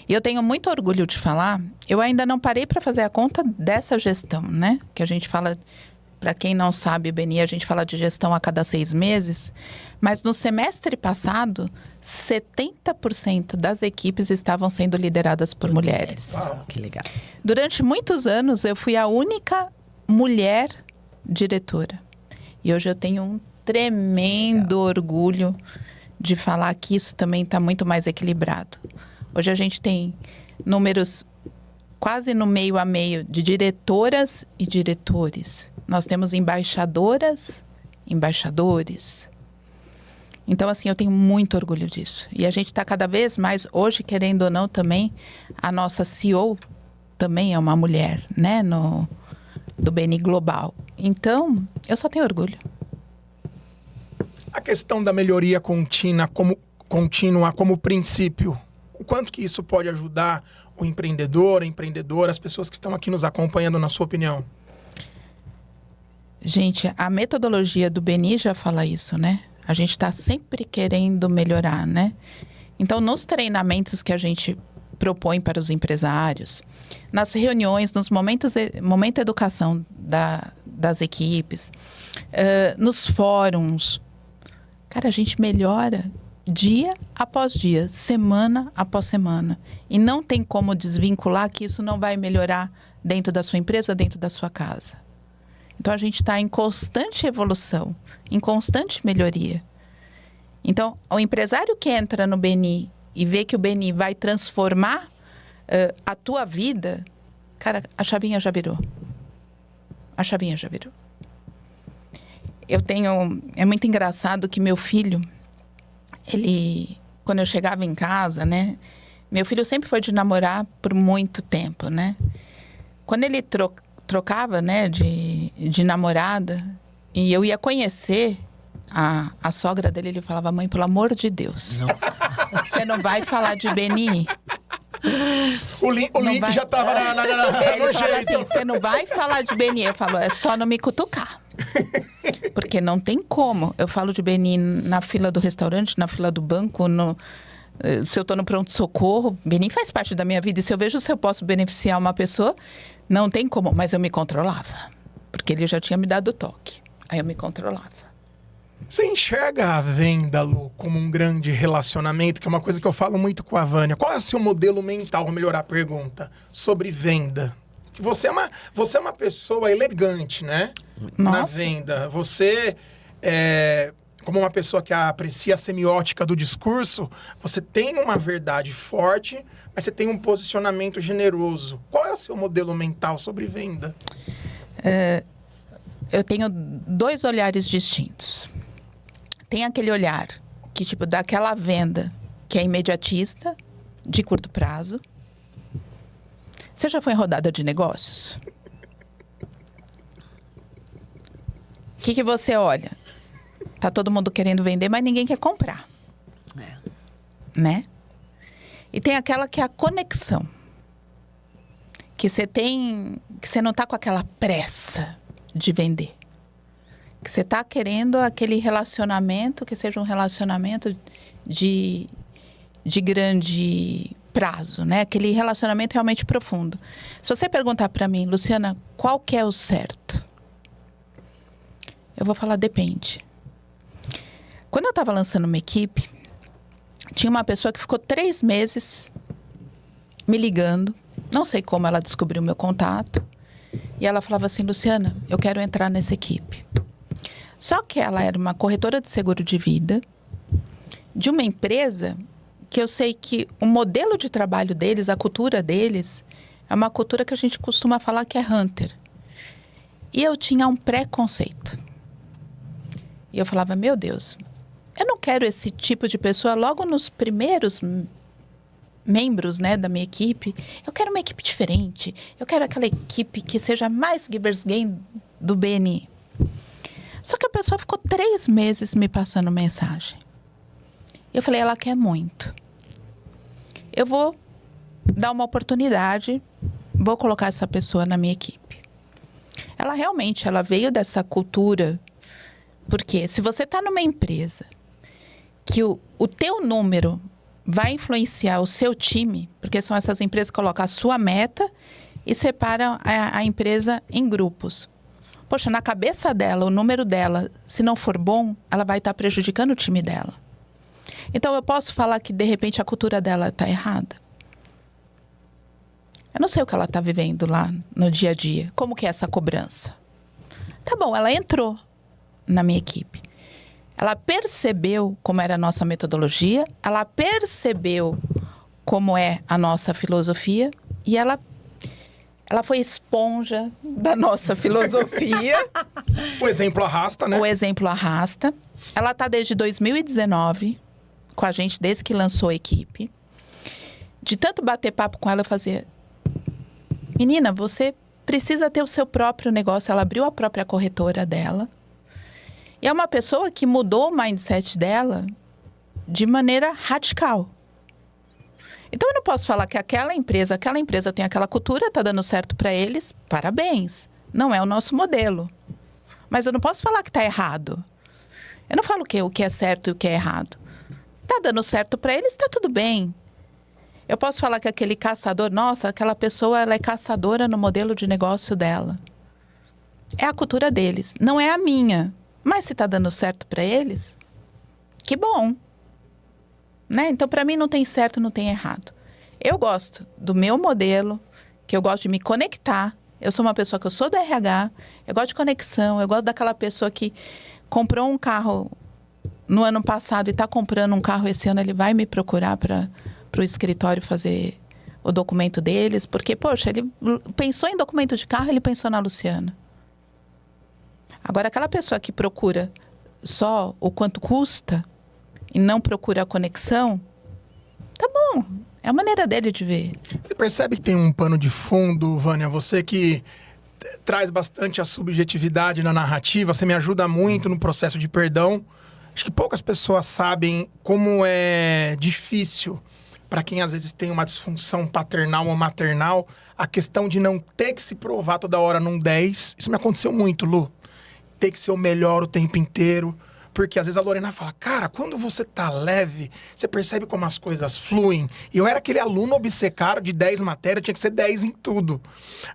E eu tenho muito orgulho de falar, eu ainda não parei para fazer a conta dessa gestão, né? Que a gente fala, para quem não sabe, o BNI, a gente fala de gestão a cada 6 meses. Mas no semestre passado, 70% das equipes estavam sendo lideradas por mulheres. Uau, que legal. Durante muitos anos, eu fui a única mulher diretora. E hoje eu tenho um tremendo orgulho de falar que isso também está muito mais equilibrado. Hoje a gente tem números quase no meio a meio de diretoras e diretores. Nós temos embaixadoras, embaixadores. Então, assim, eu tenho muito orgulho disso. E a gente está cada vez mais, hoje, querendo ou não, também, a nossa CEO também é uma mulher, né, do BNI Global. Então, eu só tenho orgulho. A questão da melhoria contínua como princípio, o quanto que isso pode ajudar o empreendedor, a empreendedora, as pessoas que estão aqui nos acompanhando, na sua opinião? Gente, a metodologia do BNI já fala isso, né? A gente está sempre querendo melhorar, né? Então, nos treinamentos que a gente propõe para os empresários, nas reuniões, nos momento educação das equipes, nos fóruns, cara, a gente melhora dia após dia, semana após semana. E não tem como desvincular que isso não vai melhorar dentro da sua empresa, dentro da sua casa. Então, a gente está em constante evolução, em constante melhoria. Então, o empresário que entra no BNI e vê que o BNI vai transformar a tua vida, cara, a chavinha já virou. A chavinha já virou. É muito engraçado que meu filho, quando eu chegava em casa, né? Meu filho sempre foi de namorar por muito tempo, né? Quando ele trocava, né, de namorada, e eu ia conhecer a sogra dele, ele falava: mãe, pelo amor de Deus, você não vai falar de BNI? O link já estava Ele no fala jeito. assim: você não vai falar de BNI? Eu falo: é só não me cutucar. Porque não tem como. Eu falo de BNI na fila do restaurante, na fila do banco, se eu estou no pronto-socorro. BNI faz parte da minha vida. E se eu vejo se eu posso beneficiar uma pessoa, não tem como. Mas eu me controlava. Porque ele já tinha me dado o toque. Aí eu me controlava. Você enxerga a venda, Lu, como um grande relacionamento, que é uma coisa que eu falo muito com a Vânia. Qual é o seu modelo mental, vou melhorar a pergunta, sobre venda? Você é uma pessoa elegante, né? Nossa. Na venda. Você, como uma pessoa que aprecia a semiótica do discurso, você tem uma verdade forte, mas você tem um posicionamento generoso. Qual é o seu modelo mental sobre venda? Eu tenho 2 olhares distintos. Tem aquele olhar que, tipo, daquela venda que é imediatista, de curto prazo. Você já foi em rodada de negócios? O que você olha? Tá todo mundo querendo vender, mas ninguém quer comprar. Né? E tem aquela que é a conexão. Que você não tá com aquela pressa de vender. Que você tá querendo aquele relacionamento, que seja um relacionamento de grande prazo, né? Aquele relacionamento realmente profundo. Se você perguntar para mim, Luciana, qual que é o certo? Eu vou falar: depende. Quando eu estava lançando uma equipe, tinha uma pessoa que ficou 3 meses me ligando. Não sei como ela descobriu o meu contato. E ela falava assim: Luciana, eu quero entrar nessa equipe. Só que ela era uma corretora de seguro de vida, de uma empresa que eu sei que o modelo de trabalho deles, a cultura deles, é uma cultura que a gente costuma falar que é hunter. E eu tinha um preconceito. E eu falava: meu Deus, eu não quero esse tipo de pessoa logo nos primeiros membros, né, da minha equipe. Eu quero uma equipe diferente. Eu quero aquela equipe que seja mais givers gain do BNI. Só que a pessoa ficou 3 meses me passando mensagem. Eu falei: ela quer muito. Eu vou dar uma oportunidade, vou colocar essa pessoa na minha equipe. Ela realmente, ela veio dessa cultura, porque se você está numa empresa que o teu número vai influenciar o seu time, porque são essas empresas que colocam a sua meta e separam a empresa em grupos. Poxa, na cabeça dela, o número dela, se não for bom, ela vai estar prejudicando o time dela. Então, eu posso falar que, de repente, a cultura dela está errada? Eu não sei o que ela está vivendo lá no dia a dia. Como que é essa cobrança? Tá bom, ela entrou na minha equipe. Ela percebeu como era a nossa metodologia, ela percebeu como é a nossa filosofia e ela foi esponja da nossa filosofia. O exemplo arrasta, né? O exemplo arrasta. Ela está desde 2019 com a gente, desde que lançou a equipe. De tanto bater papo com ela, eu fazia: menina, você precisa ter o seu próprio negócio. Ela abriu a própria corretora dela. E é uma pessoa que mudou o mindset dela de maneira radical. Então, eu não posso falar que aquela empresa tem aquela cultura, está dando certo para eles, parabéns. Não é o nosso modelo. Mas eu não posso falar que está errado. Eu não falo o que é certo e o que é errado. Está dando certo para eles, está tudo bem. Eu posso falar que aquele caçador, nossa, aquela pessoa, ela é caçadora no modelo de negócio dela. É a cultura deles, não é a minha. Mas se está dando certo para eles, que bom. né? Então, para mim, não tem certo, não tem errado. Eu gosto do meu modelo, que eu gosto de me conectar. Eu sou uma pessoa que eu sou do RH, eu gosto de conexão, eu gosto daquela pessoa que comprou um carro no ano passado e está comprando um carro esse ano, ele vai me procurar para o escritório fazer o documento deles, porque, poxa, ele pensou em documento de carro, ele pensou na Luciana. Agora, aquela pessoa que procura só o quanto custa e não procura a conexão, tá bom, é a maneira dele de ver. Você percebe que tem um pano de fundo, Vânia? Você que traz bastante a subjetividade na narrativa, você me ajuda muito no processo de perdão. Acho que poucas pessoas sabem como é difícil para quem às vezes tem uma disfunção paternal ou maternal, a questão de não ter que se provar toda hora num 10. Isso me aconteceu muito, Lu. Ter que ser o melhor o tempo inteiro. Porque às vezes a Lorena fala, cara, quando você tá leve, você percebe como as coisas fluem. E eu era aquele aluno obcecado de 10 matérias, tinha que ser 10 em tudo.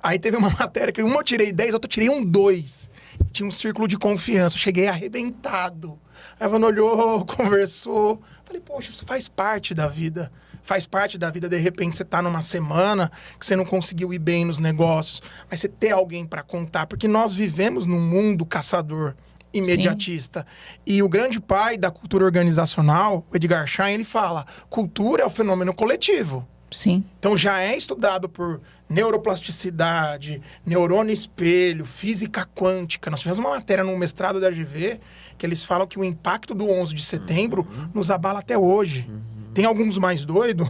Aí teve uma matéria que uma eu tirei 10, outra eu tirei um 2. E tinha um círculo de confiança, eu cheguei arrebentado. Aí a Vânia olhou, conversou. Falei, poxa, isso faz parte da vida. Faz parte da vida, de repente, você tá numa semana que você não conseguiu ir bem nos negócios. Mas você ter alguém para contar, porque nós vivemos num mundo caçador. Imediatista. Sim. E o grande pai da cultura organizacional, o Edgar Schein, ele fala, cultura é o fenômeno coletivo. Sim. Então já é estudado por neuroplasticidade, neurônio espelho, física quântica. Nós tivemos uma matéria no mestrado da GV que eles falam que o impacto do 11 de setembro nos abala até hoje. Tem alguns mais doidos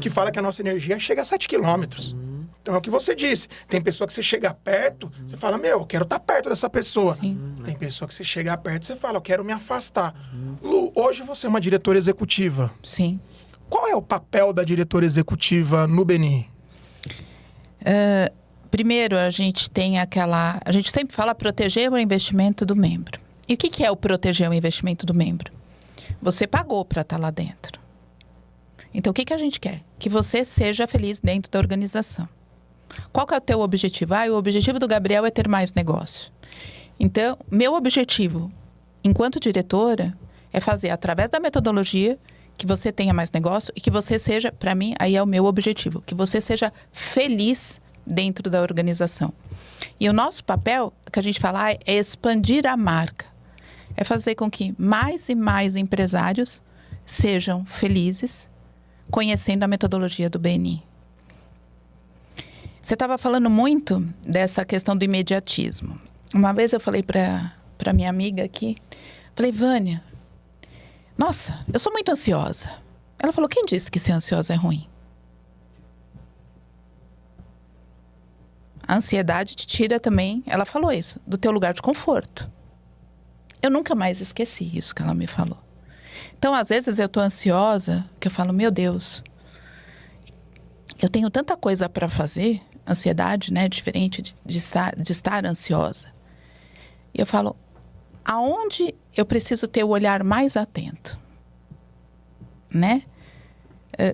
que falam que a nossa energia chega a 7 quilômetros. Então é o que você disse. Tem pessoa que você chega perto, você fala, eu quero estar perto dessa pessoa. Sim. Tem pessoa que você chega perto, você fala, eu quero me afastar. Lu, hoje você é uma diretora executiva. Sim. Qual é o papel da diretora executiva no BNI? Primeiro, a gente tem aquela... A gente sempre fala proteger o investimento do membro. E o que é o proteger o investimento do membro? Você pagou para estar lá dentro. Então, o que a gente quer? Que você seja feliz dentro da organização. Qual que é o teu objetivo? O objetivo do Gabriel é ter mais negócio. Então, meu objetivo, enquanto diretora, é fazer, através da metodologia, que você tenha mais negócio e que você seja, para mim, aí é o meu objetivo, que você seja feliz dentro da organização. E o nosso papel, que a gente fala, é expandir a marca. É fazer com que mais e mais empresários sejam felizes, conhecendo a metodologia do BNI. Você estava falando muito dessa questão do imediatismo. Uma vez eu falei para minha amiga aqui, falei, Vânia, nossa, eu sou muito ansiosa. Ela falou, quem disse que ser ansiosa é ruim? A ansiedade te tira também, ela falou isso, do teu lugar de conforto. Eu nunca mais esqueci isso que ela me falou. Então, às vezes eu estou ansiosa, que eu falo, meu Deus, eu tenho tanta coisa para fazer, ansiedade, né, diferente de estar ansiosa. E eu falo, aonde eu preciso ter o olhar mais atento, né?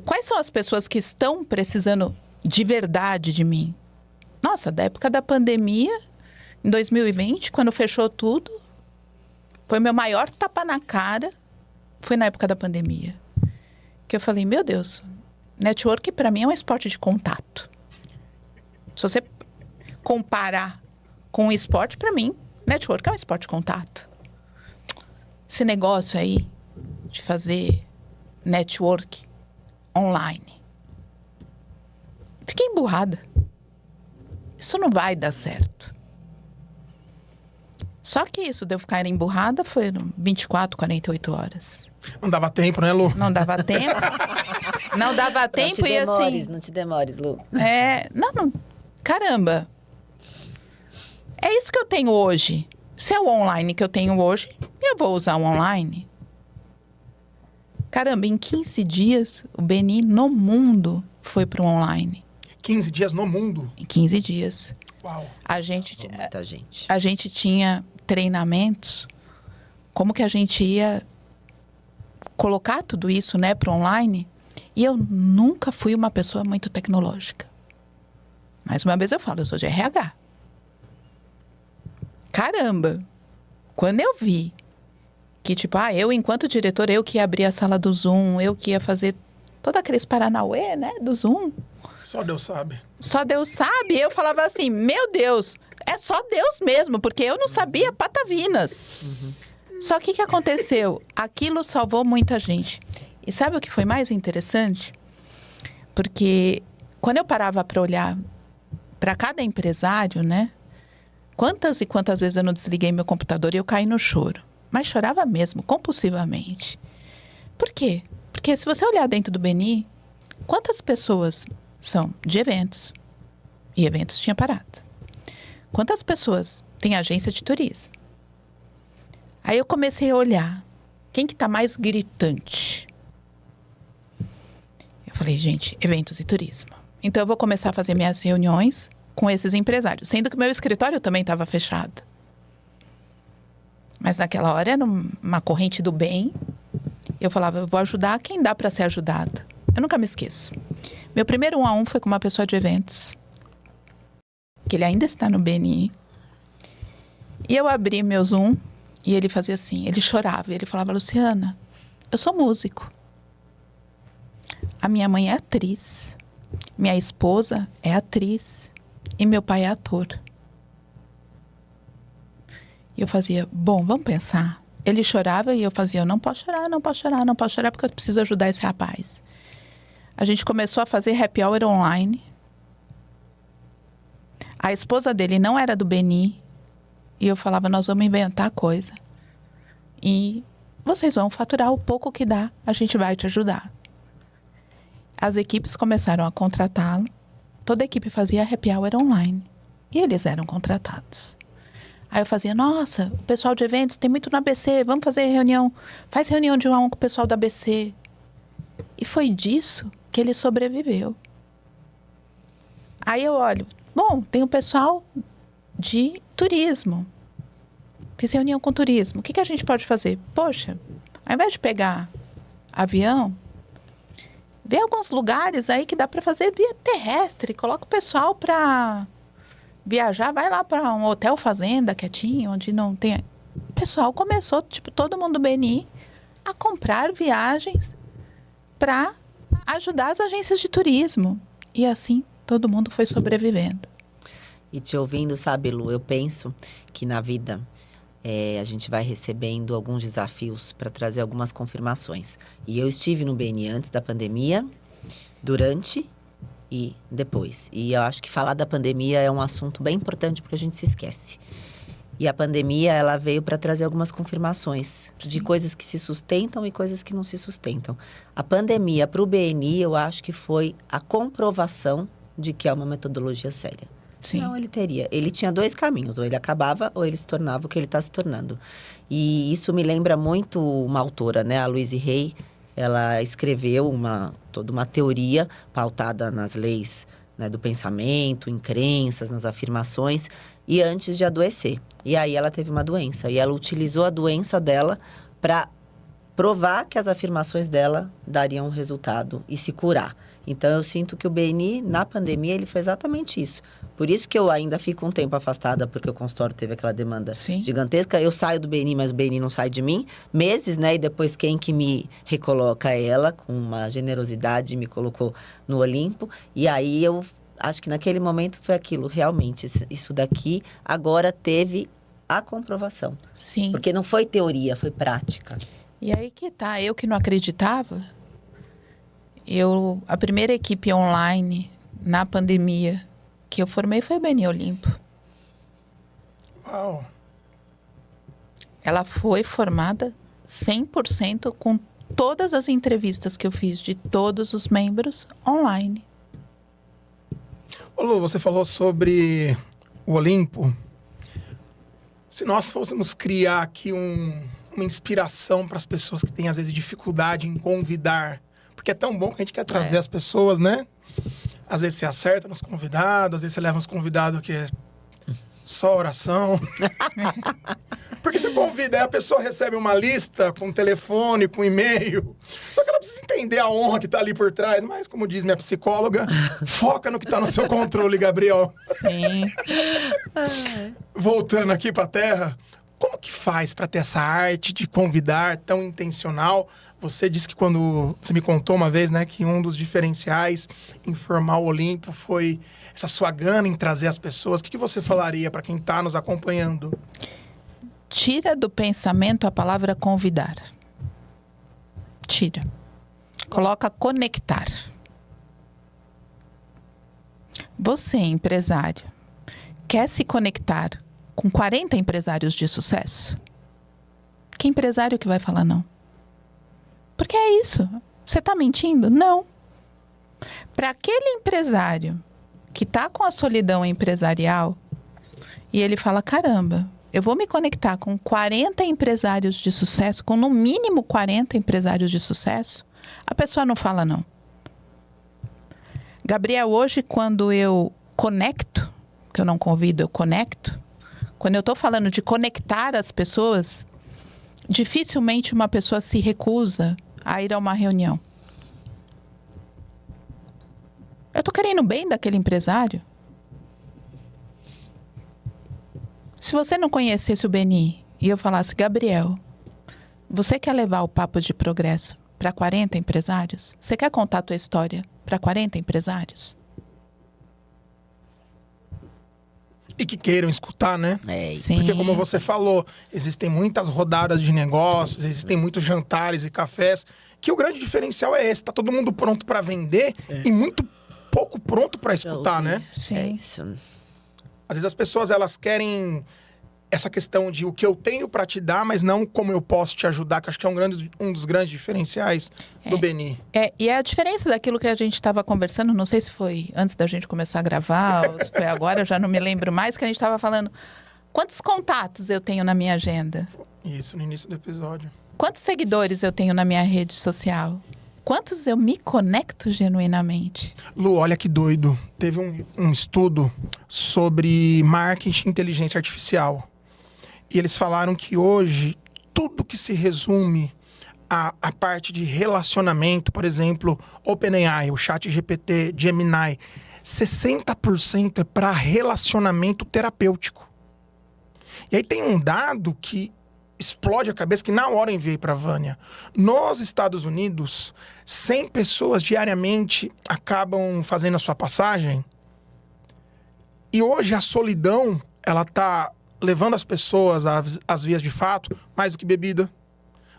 Quais são as pessoas que estão precisando de verdade de mim? Nossa, da época da pandemia, em 2020, quando fechou tudo, foi meu maior tapa na cara, foi na época da pandemia. Que eu falei, meu Deus, network para mim é um esporte de contato. Se você comparar com o esporte, para mim, network é um esporte de contato. Esse negócio aí de fazer network online. Fiquei emburrada. Isso não vai dar certo. Só que isso de eu ficar emburrada foi 24, 48 horas. Não dava tempo, né, Lu? Não dava tempo. Não dava tempo e assim... Não te demores, Lu. Não. Caramba. É isso que eu tenho hoje. Se é o online que eu tenho hoje, eu vou usar o online. Caramba, em 15 dias, o BNI no mundo foi para o online. 15 dias no mundo? Em 15 dias. Uau. Muita gente. A gente tinha treinamentos. Como que a gente ia colocar tudo isso, né, para o online? E eu nunca fui uma pessoa muito tecnológica. Mais uma vez eu falo, eu sou de RH. Caramba, quando eu vi Que tipo, eu enquanto diretor, eu que ia abrir a sala do Zoom, eu que ia fazer todo aqueles paranauê, né, do Zoom. Só Deus sabe. Só Deus sabe. Eu falava assim, meu Deus, é só Deus mesmo, porque eu não sabia patavinas. Só que o que aconteceu? Aquilo salvou muita gente. E sabe o que foi mais interessante? Porque quando eu parava para olhar para cada empresário, né? Quantas e quantas vezes eu não desliguei meu computador e eu caí no choro. Mas chorava mesmo, compulsivamente. Por quê? Porque se você olhar dentro do BNI, quantas pessoas são de eventos? E eventos tinha parado. Quantas pessoas têm agência de turismo? Aí eu comecei a olhar. Quem que está mais gritante? Eu falei, gente, eventos e turismo. Então eu vou começar a fazer minhas reuniões com esses empresários. Sendo que meu escritório também estava fechado. Mas naquela hora era uma corrente do bem. Eu falava, eu vou ajudar quem dá para ser ajudado. Eu nunca me esqueço. Meu primeiro 1-a-1 foi com uma pessoa de eventos. Que ele ainda está no BNI. E eu abri meu Zoom e ele fazia assim, ele chorava. E ele falava, Luciana, eu sou músico. A minha mãe é atriz. Minha esposa é atriz. E meu pai é ator. E eu fazia, bom, vamos pensar. Ele chorava e eu fazia, eu não posso chorar, não posso chorar, não posso chorar, porque eu preciso ajudar esse rapaz. A gente começou a fazer happy hour online. A esposa dele não era do BNI. E eu falava, nós vamos inventar coisa. E vocês vão faturar o pouco que dá, a gente vai te ajudar. As equipes começaram a contratá-lo. Toda a equipe fazia happy hour online. E eles eram contratados. Aí eu fazia, nossa, o pessoal de eventos tem muito no ABC, vamos fazer reunião. Faz reunião de 1-a-1 com o pessoal do ABC. E foi disso que ele sobreviveu. Aí eu olho, bom, tem o pessoal de turismo. Fiz reunião com turismo. O que a gente pode fazer? Poxa, ao invés de pegar avião, vê alguns lugares aí que dá para fazer via terrestre. Coloca o pessoal para viajar, vai lá para um hotel fazenda quietinho, onde não tem... O pessoal começou, tipo, todo mundo do BNI, a comprar viagens para ajudar as agências de turismo. E assim, todo mundo foi sobrevivendo. E te ouvindo, sabe, Lu, eu penso que na vida a gente vai recebendo alguns desafios para trazer algumas confirmações. E eu estive no BNI antes da pandemia, durante e depois. E eu acho que falar da pandemia é um assunto bem importante porque a gente se esquece. E a pandemia, ela veio para trazer algumas confirmações de coisas que se sustentam e coisas que não se sustentam. A pandemia, para o BNI, eu acho que foi a comprovação de que é uma metodologia séria. Sim. Não, ele tinha 2 caminhos, ou ele acabava ou ele se tornava o que ele está se tornando. E isso me lembra muito uma autora, né, a Louise Hay. Ela escreveu toda uma teoria pautada nas leis, né, do pensamento, em crenças, nas afirmações, e antes de adoecer. E aí ela teve uma doença, e ela utilizou a doença dela para provar que as afirmações dela dariam resultado e se curar. Então, eu sinto que o BNI, na pandemia, ele fez exatamente isso. Por isso que eu ainda fico um tempo afastada, porque o consultório teve aquela demanda gigantesca. Eu saio do BNI, mas o BNI não sai de mim. Meses, né? E depois quem que me recoloca é ela, com uma generosidade, me colocou no Olimpo. E aí, eu acho que naquele momento foi aquilo. Realmente, isso daqui agora teve a comprovação. Sim. Porque não foi teoria, foi prática. E aí que tá, eu que não acreditava, a primeira equipe online na pandemia que eu formei foi a BNI Olimpo. Uau! Ela foi formada 100% com todas as entrevistas que eu fiz de todos os membros online. Ô Lu, você falou sobre o Olimpo. Se nós fôssemos criar aqui uma inspiração para as pessoas que têm, às vezes, dificuldade em convidar, porque é tão bom que a gente quer trazer as pessoas, né? Às vezes você acerta nos convidados, às vezes você leva uns convidados que é só oração. Porque você convida, aí a pessoa recebe uma lista com telefone, com e-mail. Só que ela precisa entender a honra que tá ali por trás. Mas, como diz minha psicóloga, foca no que tá no seu controle, Gabriel. Sim. Voltando aqui pra terra, como Como que faz para ter essa arte de convidar tão intencional? Você disse que quando você me contou uma vez, né, que um dos diferenciais em formar o Olimpo foi essa sua gana em trazer as pessoas. O que você falaria para quem está nos acompanhando? Tira do pensamento a palavra convidar. Tira. Coloca conectar. Você, empresário, quer se conectar com 40 empresários de sucesso? Que empresário que vai falar não? Porque é isso. Você está mentindo? Não. Para aquele empresário que está com a solidão empresarial e ele fala, caramba, eu vou me conectar com 40 empresários de sucesso, com no mínimo 40 empresários de sucesso, a pessoa não fala não. Gabriel, hoje quando eu conecto, que eu não convido, eu conecto, quando eu estou falando de conectar as pessoas, dificilmente uma pessoa se recusa a ir a uma reunião. Eu estou querendo o bem daquele empresário. Se você não conhecesse o Beni e eu falasse, Gabriel, você quer levar o Papo de Progresso para 40 empresários? Você quer contar a tua história para 40 empresários? E que queiram escutar, né? Sim. Porque como você falou, existem muitas rodadas de negócios, existem muitos jantares e cafés, que o grande diferencial é esse, tá todo mundo pronto para vender e muito pouco pronto para escutar, né? Sim. É isso. Às vezes as pessoas, elas querem essa questão de o que eu tenho para te dar, mas não como eu posso te ajudar, que acho que é um dos grandes diferenciais do Beni. E é a diferença daquilo que a gente estava conversando, não sei se foi antes da gente começar a gravar, ou se foi agora, eu já não me lembro mais, que a gente estava falando, quantos contatos eu tenho na minha agenda? Isso, no início do episódio. Quantos seguidores eu tenho na minha rede social? Quantos eu me conecto genuinamente? Lu, olha que doido. Teve um estudo sobre marketing e inteligência artificial. E eles falaram que hoje, tudo que se resume à parte de relacionamento, por exemplo, OpenAI, o ChatGPT, Gemini, 60% é para relacionamento terapêutico. E aí tem um dado que explode a cabeça, que na hora enviei para a Vânia. Nos Estados Unidos, 100 pessoas diariamente acabam fazendo a sua passagem. E hoje a solidão, ela tá levando as pessoas às vias de fato, mais do que bebida,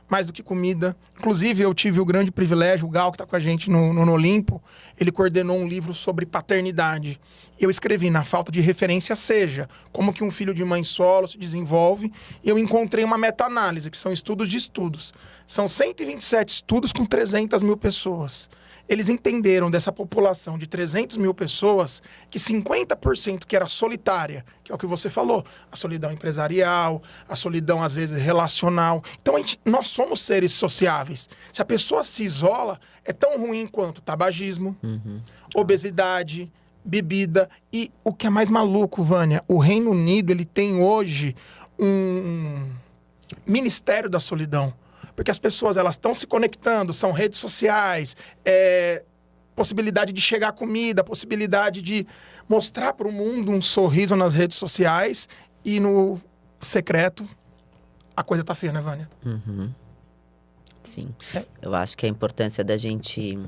mais do que comida. Inclusive, eu tive o grande privilégio, o Gal, que está com a gente no Olimpo, ele coordenou um livro sobre paternidade. E eu escrevi, na falta de referência seja, como que um filho de mãe solo se desenvolve. E eu encontrei uma meta-análise, que são estudos de estudos. São 127 estudos com 300 mil pessoas. Eles entenderam dessa população de 300 mil pessoas que 50% que era solitária, que é o que você falou, a solidão empresarial, a solidão às vezes relacional. Então nós somos seres sociáveis. Se a pessoa se isola, é tão ruim quanto tabagismo, obesidade, bebida. E o que é mais maluco, Vânia, o Reino Unido ele tem hoje um Ministério da Solidão. Porque as pessoas elas estão se conectando, são redes sociais, possibilidade de chegar comida, possibilidade de mostrar para o mundo um sorriso nas redes sociais e no secreto a coisa tá feia, né, Vânia? Sim. Eu acho que a importância da gente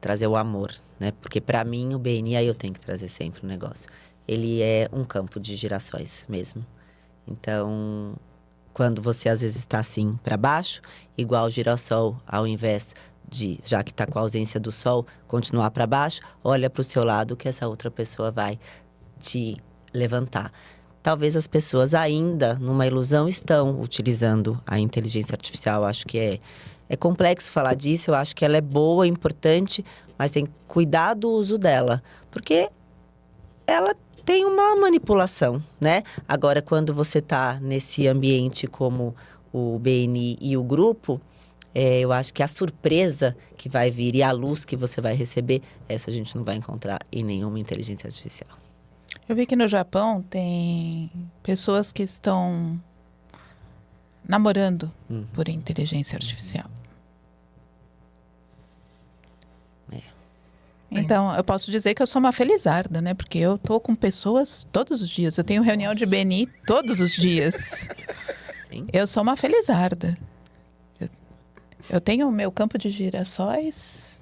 trazer o amor, né? Porque para mim o BNI, aí eu tenho que trazer sempre o negócio. Ele é um campo de girassóis mesmo. Então, quando você às vezes está assim para baixo, igual o girassol, ao invés de, já que está com a ausência do sol, continuar para baixo, olha para o seu lado que essa outra pessoa vai te levantar. Talvez as pessoas ainda, numa ilusão, estão utilizando a inteligência artificial. Eu acho que é complexo falar disso, eu acho que ela é boa, importante, mas tem que cuidar do uso dela. Porque ela tem uma manipulação, né? Agora, quando você está nesse ambiente como o BNI e o grupo, eu acho que a surpresa que vai vir e a luz que você vai receber, essa a gente não vai encontrar em nenhuma inteligência artificial. Eu vi que no Japão tem pessoas que estão namorando por inteligência artificial. Então, eu posso dizer que eu sou uma felizarda, né? Porque eu tô com pessoas todos os dias. Eu tenho reunião de BNI todos os dias. Sim. Eu sou uma felizarda. Eu tenho o meu campo de girassóis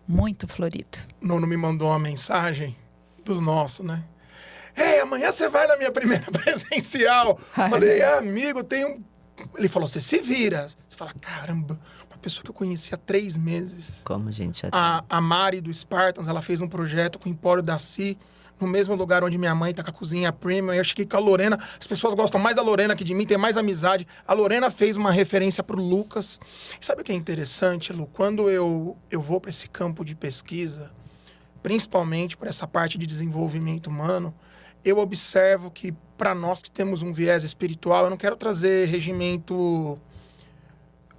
muito florido. Nono me mandou uma mensagem dos nossos, né? Ei, amanhã você vai na minha primeira presencial. Ai. Falei, amigo, tem um... Ele falou, você se vira. Você fala, caramba, uma pessoa que eu conheci há 3 meses. Como a gente já A Mari do Spartans, ela fez um projeto com o Empório da Si, no mesmo lugar onde minha mãe tá com a cozinha premium. Eu cheguei com a Lorena. As pessoas gostam mais da Lorena que de mim, tem mais amizade. A Lorena fez uma referência pro Lucas. E sabe o que é interessante, Lu? Quando eu vou para esse campo de pesquisa, principalmente por essa parte de desenvolvimento humano, eu observo que para nós que temos um viés espiritual, eu não quero trazer regimento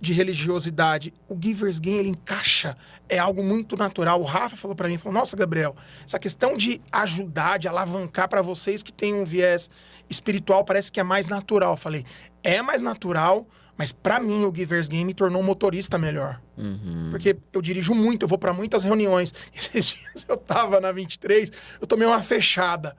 de religiosidade. O Giver's Gain, ele encaixa, é algo muito natural. O Rafa falou para mim, falou, nossa, Gabriel, essa questão de ajudar, de alavancar para vocês que têm um viés espiritual, parece que é mais natural. Eu falei, é mais natural, mas para mim o Giver's Gain me tornou um motorista melhor. Porque eu dirijo muito, eu vou para muitas reuniões. Esses dias eu tava na 23, eu tomei uma fechada.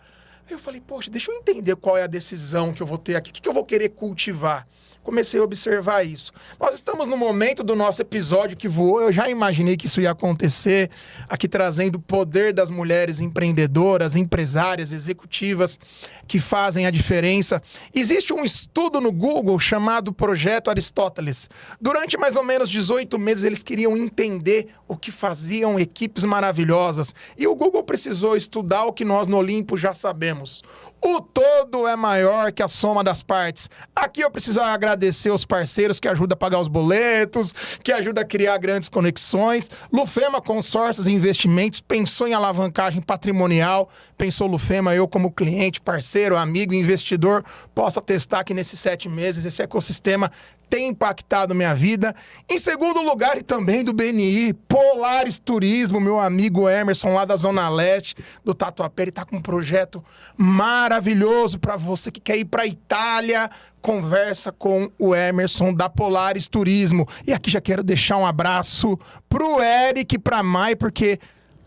Aí eu falei, poxa, deixa eu entender qual é a decisão que eu vou ter aqui, o que eu vou querer cultivar. Comecei a observar isso. Nós estamos no momento do nosso episódio que voou, eu já imaginei que isso ia acontecer, aqui trazendo o poder das mulheres empreendedoras, empresárias, executivas, que fazem a diferença. Existe um estudo no Google chamado Projeto Aristóteles. Durante mais ou menos 18 meses, eles queriam entender o que faziam equipes maravilhosas. E o Google precisou estudar o que nós no Olimpo já sabemos. O todo é maior que a soma das partes. Aqui eu preciso agradecer os parceiros que ajudam a pagar os boletos, que ajudam a criar grandes conexões. Lufema Consórcios e Investimentos pensou em alavancagem patrimonial. Pensou Lufema, eu como cliente, parceiro, amigo, investidor, possa testar que nesses 7 meses esse ecossistema tem impactado minha vida. Em segundo lugar, e também do BNI, Polaris Turismo, meu amigo Emerson, lá da Zona Leste, do Tatuapé, ele tá com um projeto maravilhoso para você que quer ir para Itália. Conversa com o Emerson da Polaris Turismo. E aqui já quero deixar um abraço pro Eric e pra Mai, porque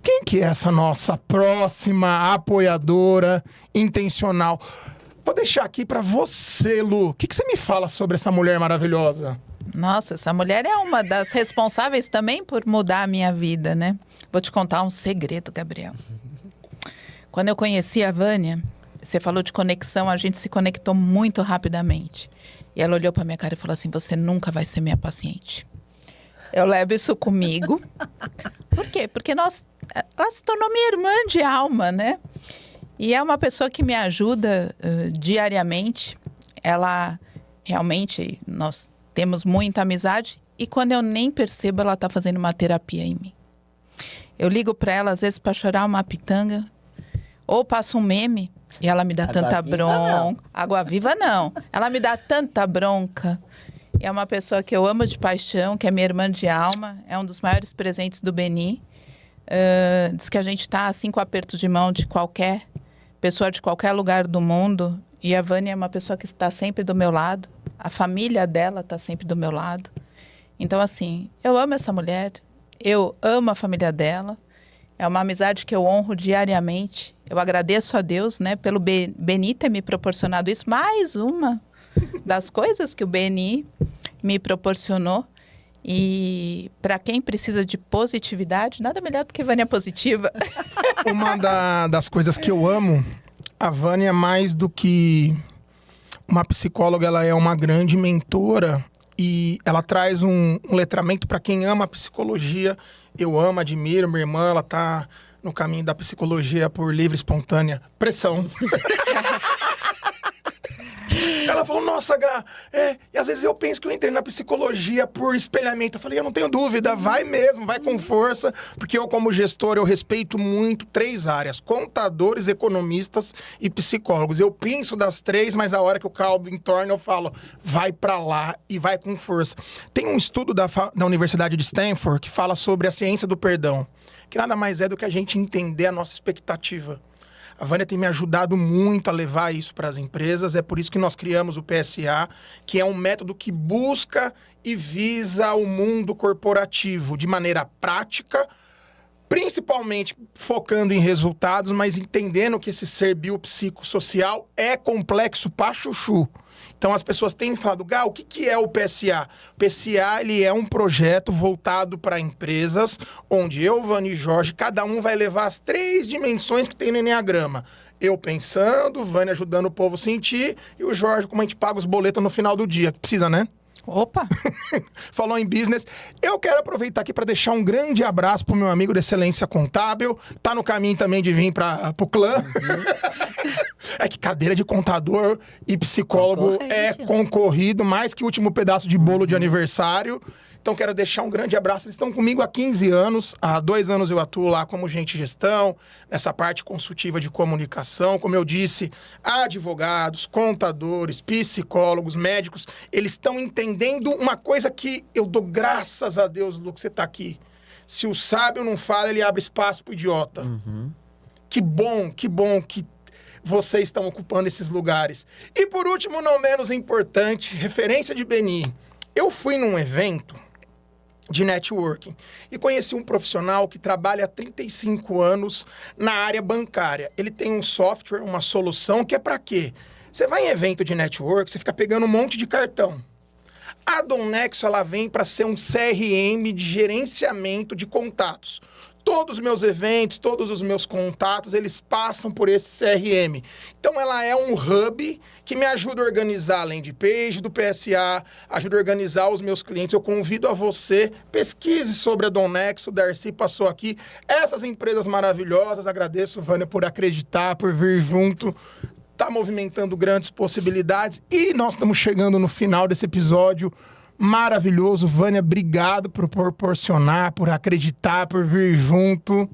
quem que é essa nossa próxima apoiadora intencional? Vou deixar aqui pra você, Lu. O que você me fala sobre essa mulher maravilhosa? Nossa, essa mulher é uma das responsáveis também por mudar a minha vida, né? Vou te contar um segredo, Gabriel. Quando eu conheci a Vânia, você falou de conexão, a gente se conectou muito rapidamente. E ela olhou pra minha cara e falou assim, você nunca vai ser minha paciente. Eu levo isso comigo. Por quê? Porque ela se tornou minha irmã de alma, né? E é uma pessoa que me ajuda diariamente. Ela, realmente, nós temos muita amizade. E quando eu nem percebo, ela está fazendo uma terapia em mim. Eu ligo para ela, às vezes, para chorar uma pitanga. Ou passo um meme e ela me dá tanta bronca. Água viva, não. Ela me dá tanta bronca. E é uma pessoa que eu amo de paixão, que é minha irmã de alma. É um dos maiores presentes do BNI. Diz que a gente está, assim, com aperto de mão de qualquer pessoa de qualquer lugar do mundo. E a Vânia é uma pessoa que está sempre do meu lado. A família dela está sempre do meu lado. Então, assim, eu amo essa mulher. Eu amo a família dela. É uma amizade que eu honro diariamente. Eu agradeço a Deus, né, pelo BNI ter me proporcionado isso. Mais uma das coisas que o BNI me proporcionou. E para quem precisa de positividade, nada melhor do que Vânia positiva. Uma das coisas que eu amo, a Vânia, mais do que uma psicóloga, ela é uma grande mentora e ela traz um letramento para quem ama a psicologia. Eu amo, admiro, minha irmã, ela tá no caminho da psicologia por livre, espontânea pressão. Ela falou, nossa, Gá, e às vezes eu penso que eu entrei na psicologia por espelhamento. Eu falei, eu não tenho dúvida, vai mesmo, vai com força, porque eu como gestor, eu respeito muito 3 áreas, contadores, economistas e psicólogos. Eu penso das 3, mas a hora que o caldo entorna, eu falo, vai pra lá e vai com força. Tem um estudo da Universidade de Stanford que fala sobre a ciência do perdão, que nada mais é do que a gente entender a nossa expectativa. A Vânia tem me ajudado muito a levar isso para as empresas. É por isso que nós criamos o PSA, que é um método que busca e visa o mundo corporativo de maneira prática, principalmente focando em resultados, mas entendendo que esse ser biopsicossocial é complexo pra chuchu. Então as pessoas têm falado, Gá, o que é o PSA? O PSA, ele é um projeto voltado para empresas, onde eu, Vânia e Jorge, cada um vai levar as 3 dimensões que tem no Enneagrama. Eu pensando, Vânia ajudando o povo a sentir, e o Jorge, como a gente paga os boletos no final do dia. Precisa, né? Opa! Falou em business. Eu quero aproveitar aqui para deixar um grande abraço pro meu amigo da Excelência Contábil. Tá no caminho também de vir pro clã. É que cadeira de contador e psicólogo é concorrido, mais que o último pedaço de bolo de aniversário. Então quero deixar um grande abraço. Eles estão comigo há 15 anos. Há 2 anos eu atuo lá como agente de gestão, nessa parte consultiva de comunicação. Como eu disse, advogados, contadores, psicólogos, médicos, eles estão entendendo uma coisa que eu dou graças a Deus, Lu, que você está aqui. Se o sábio não fala, ele abre espaço para o idiota. Que bom que vocês estão ocupando esses lugares. E por último, não menos importante, referência de Beni. Eu fui num evento de networking e conheci um profissional que trabalha há 35 anos na área bancária. Ele tem um software, uma solução que é para quê? Você vai em evento de network, você fica pegando um monte de cartão. A Donexo, ela vem para ser um CRM de gerenciamento de contatos. Todos os meus eventos, todos os meus contatos, eles passam por esse CRM. Então, ela é um hub que me ajuda a organizar a landing page do PSA, ajuda a organizar os meus clientes. Eu convido a você, pesquise sobre a Donexo, o Darcy passou aqui. Essas empresas maravilhosas, agradeço, Vânia, por acreditar, por vir junto. Está movimentando grandes possibilidades. E nós estamos chegando no final desse episódio maravilhoso. Vânia, obrigado por proporcionar, por acreditar, por vir junto.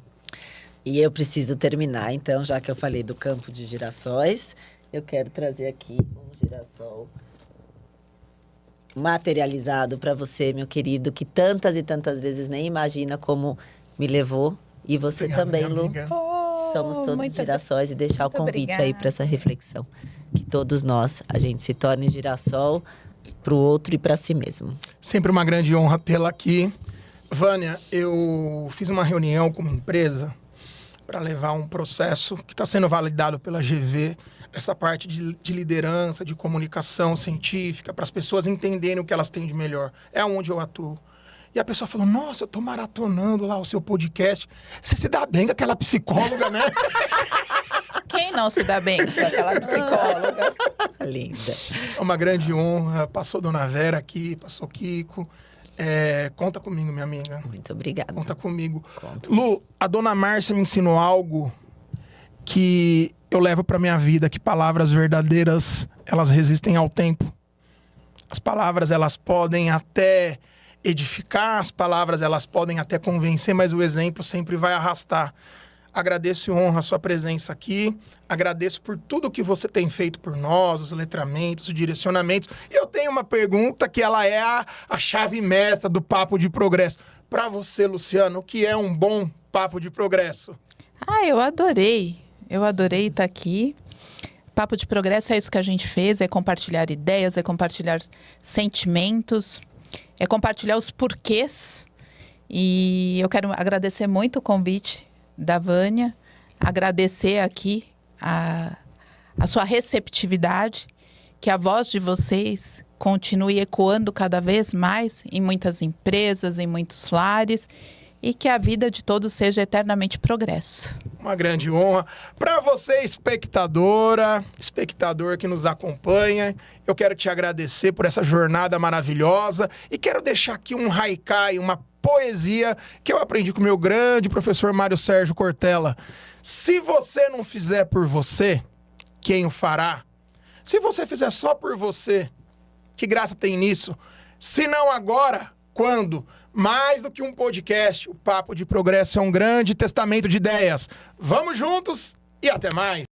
E eu preciso terminar, então, já que eu falei do campo de girassóis, eu quero trazer aqui um girassol materializado para você, meu querido, que tantas e tantas vezes nem imagina como me levou. E você Obrigado, também, minha Lu. amiga. Somos todos muito girassóis e deixar o muito convite obrigada. aí para essa reflexão. Que todos nós, a gente se torne girassol para o outro e para si mesmo. Sempre uma grande honra tê-la aqui. Vânia, eu fiz uma reunião com uma empresa para levar um processo que está sendo validado pela GV, essa parte de liderança, de comunicação científica, para as pessoas entenderem o que elas têm de melhor. É onde eu atuo. E a pessoa falou, nossa, eu tô maratonando lá o seu podcast. Você se dá bem com aquela psicóloga, né? Quem não se dá bem com aquela psicóloga? Linda. É uma grande honra. Passou Dona Vera aqui, passou Kiko. Conta comigo, minha amiga. Muito obrigada. Conta comigo. Conto. Lu, a Dona Márcia me ensinou algo que eu levo para minha vida, que palavras verdadeiras, elas resistem ao tempo. As palavras, elas podem até edificar, as palavras, elas podem até convencer, mas o exemplo sempre vai arrastar. Agradeço e honro a sua presença aqui. Agradeço por tudo que você tem feito por nós, os letramentos, os direcionamentos. E eu tenho uma pergunta que ela é a chave mestra do Papo de Progresso. Para você, Luciano, o que é um bom Papo de Progresso? Eu adorei. Eu adorei estar aqui. Papo de Progresso é isso que a gente fez, é compartilhar ideias, é compartilhar sentimentos, é compartilhar os porquês. E eu quero agradecer muito o convite da Vânia, agradecer aqui a sua receptividade, que a voz de vocês continue ecoando cada vez mais em muitas empresas, em muitos lares, e que a vida de todos seja eternamente progresso. Uma grande honra. Para você, espectadora, espectador que nos acompanha, eu quero te agradecer por essa jornada maravilhosa e quero deixar aqui um haikai, uma poesia que eu aprendi com o meu grande professor Mário Sérgio Cortella. Se você não fizer por você, quem o fará? Se você fizer só por você, que graça tem nisso? Se não agora, quando? Mais do que um podcast, o Papo de Progresso é um grande testamento de ideias. Vamos juntos e até mais!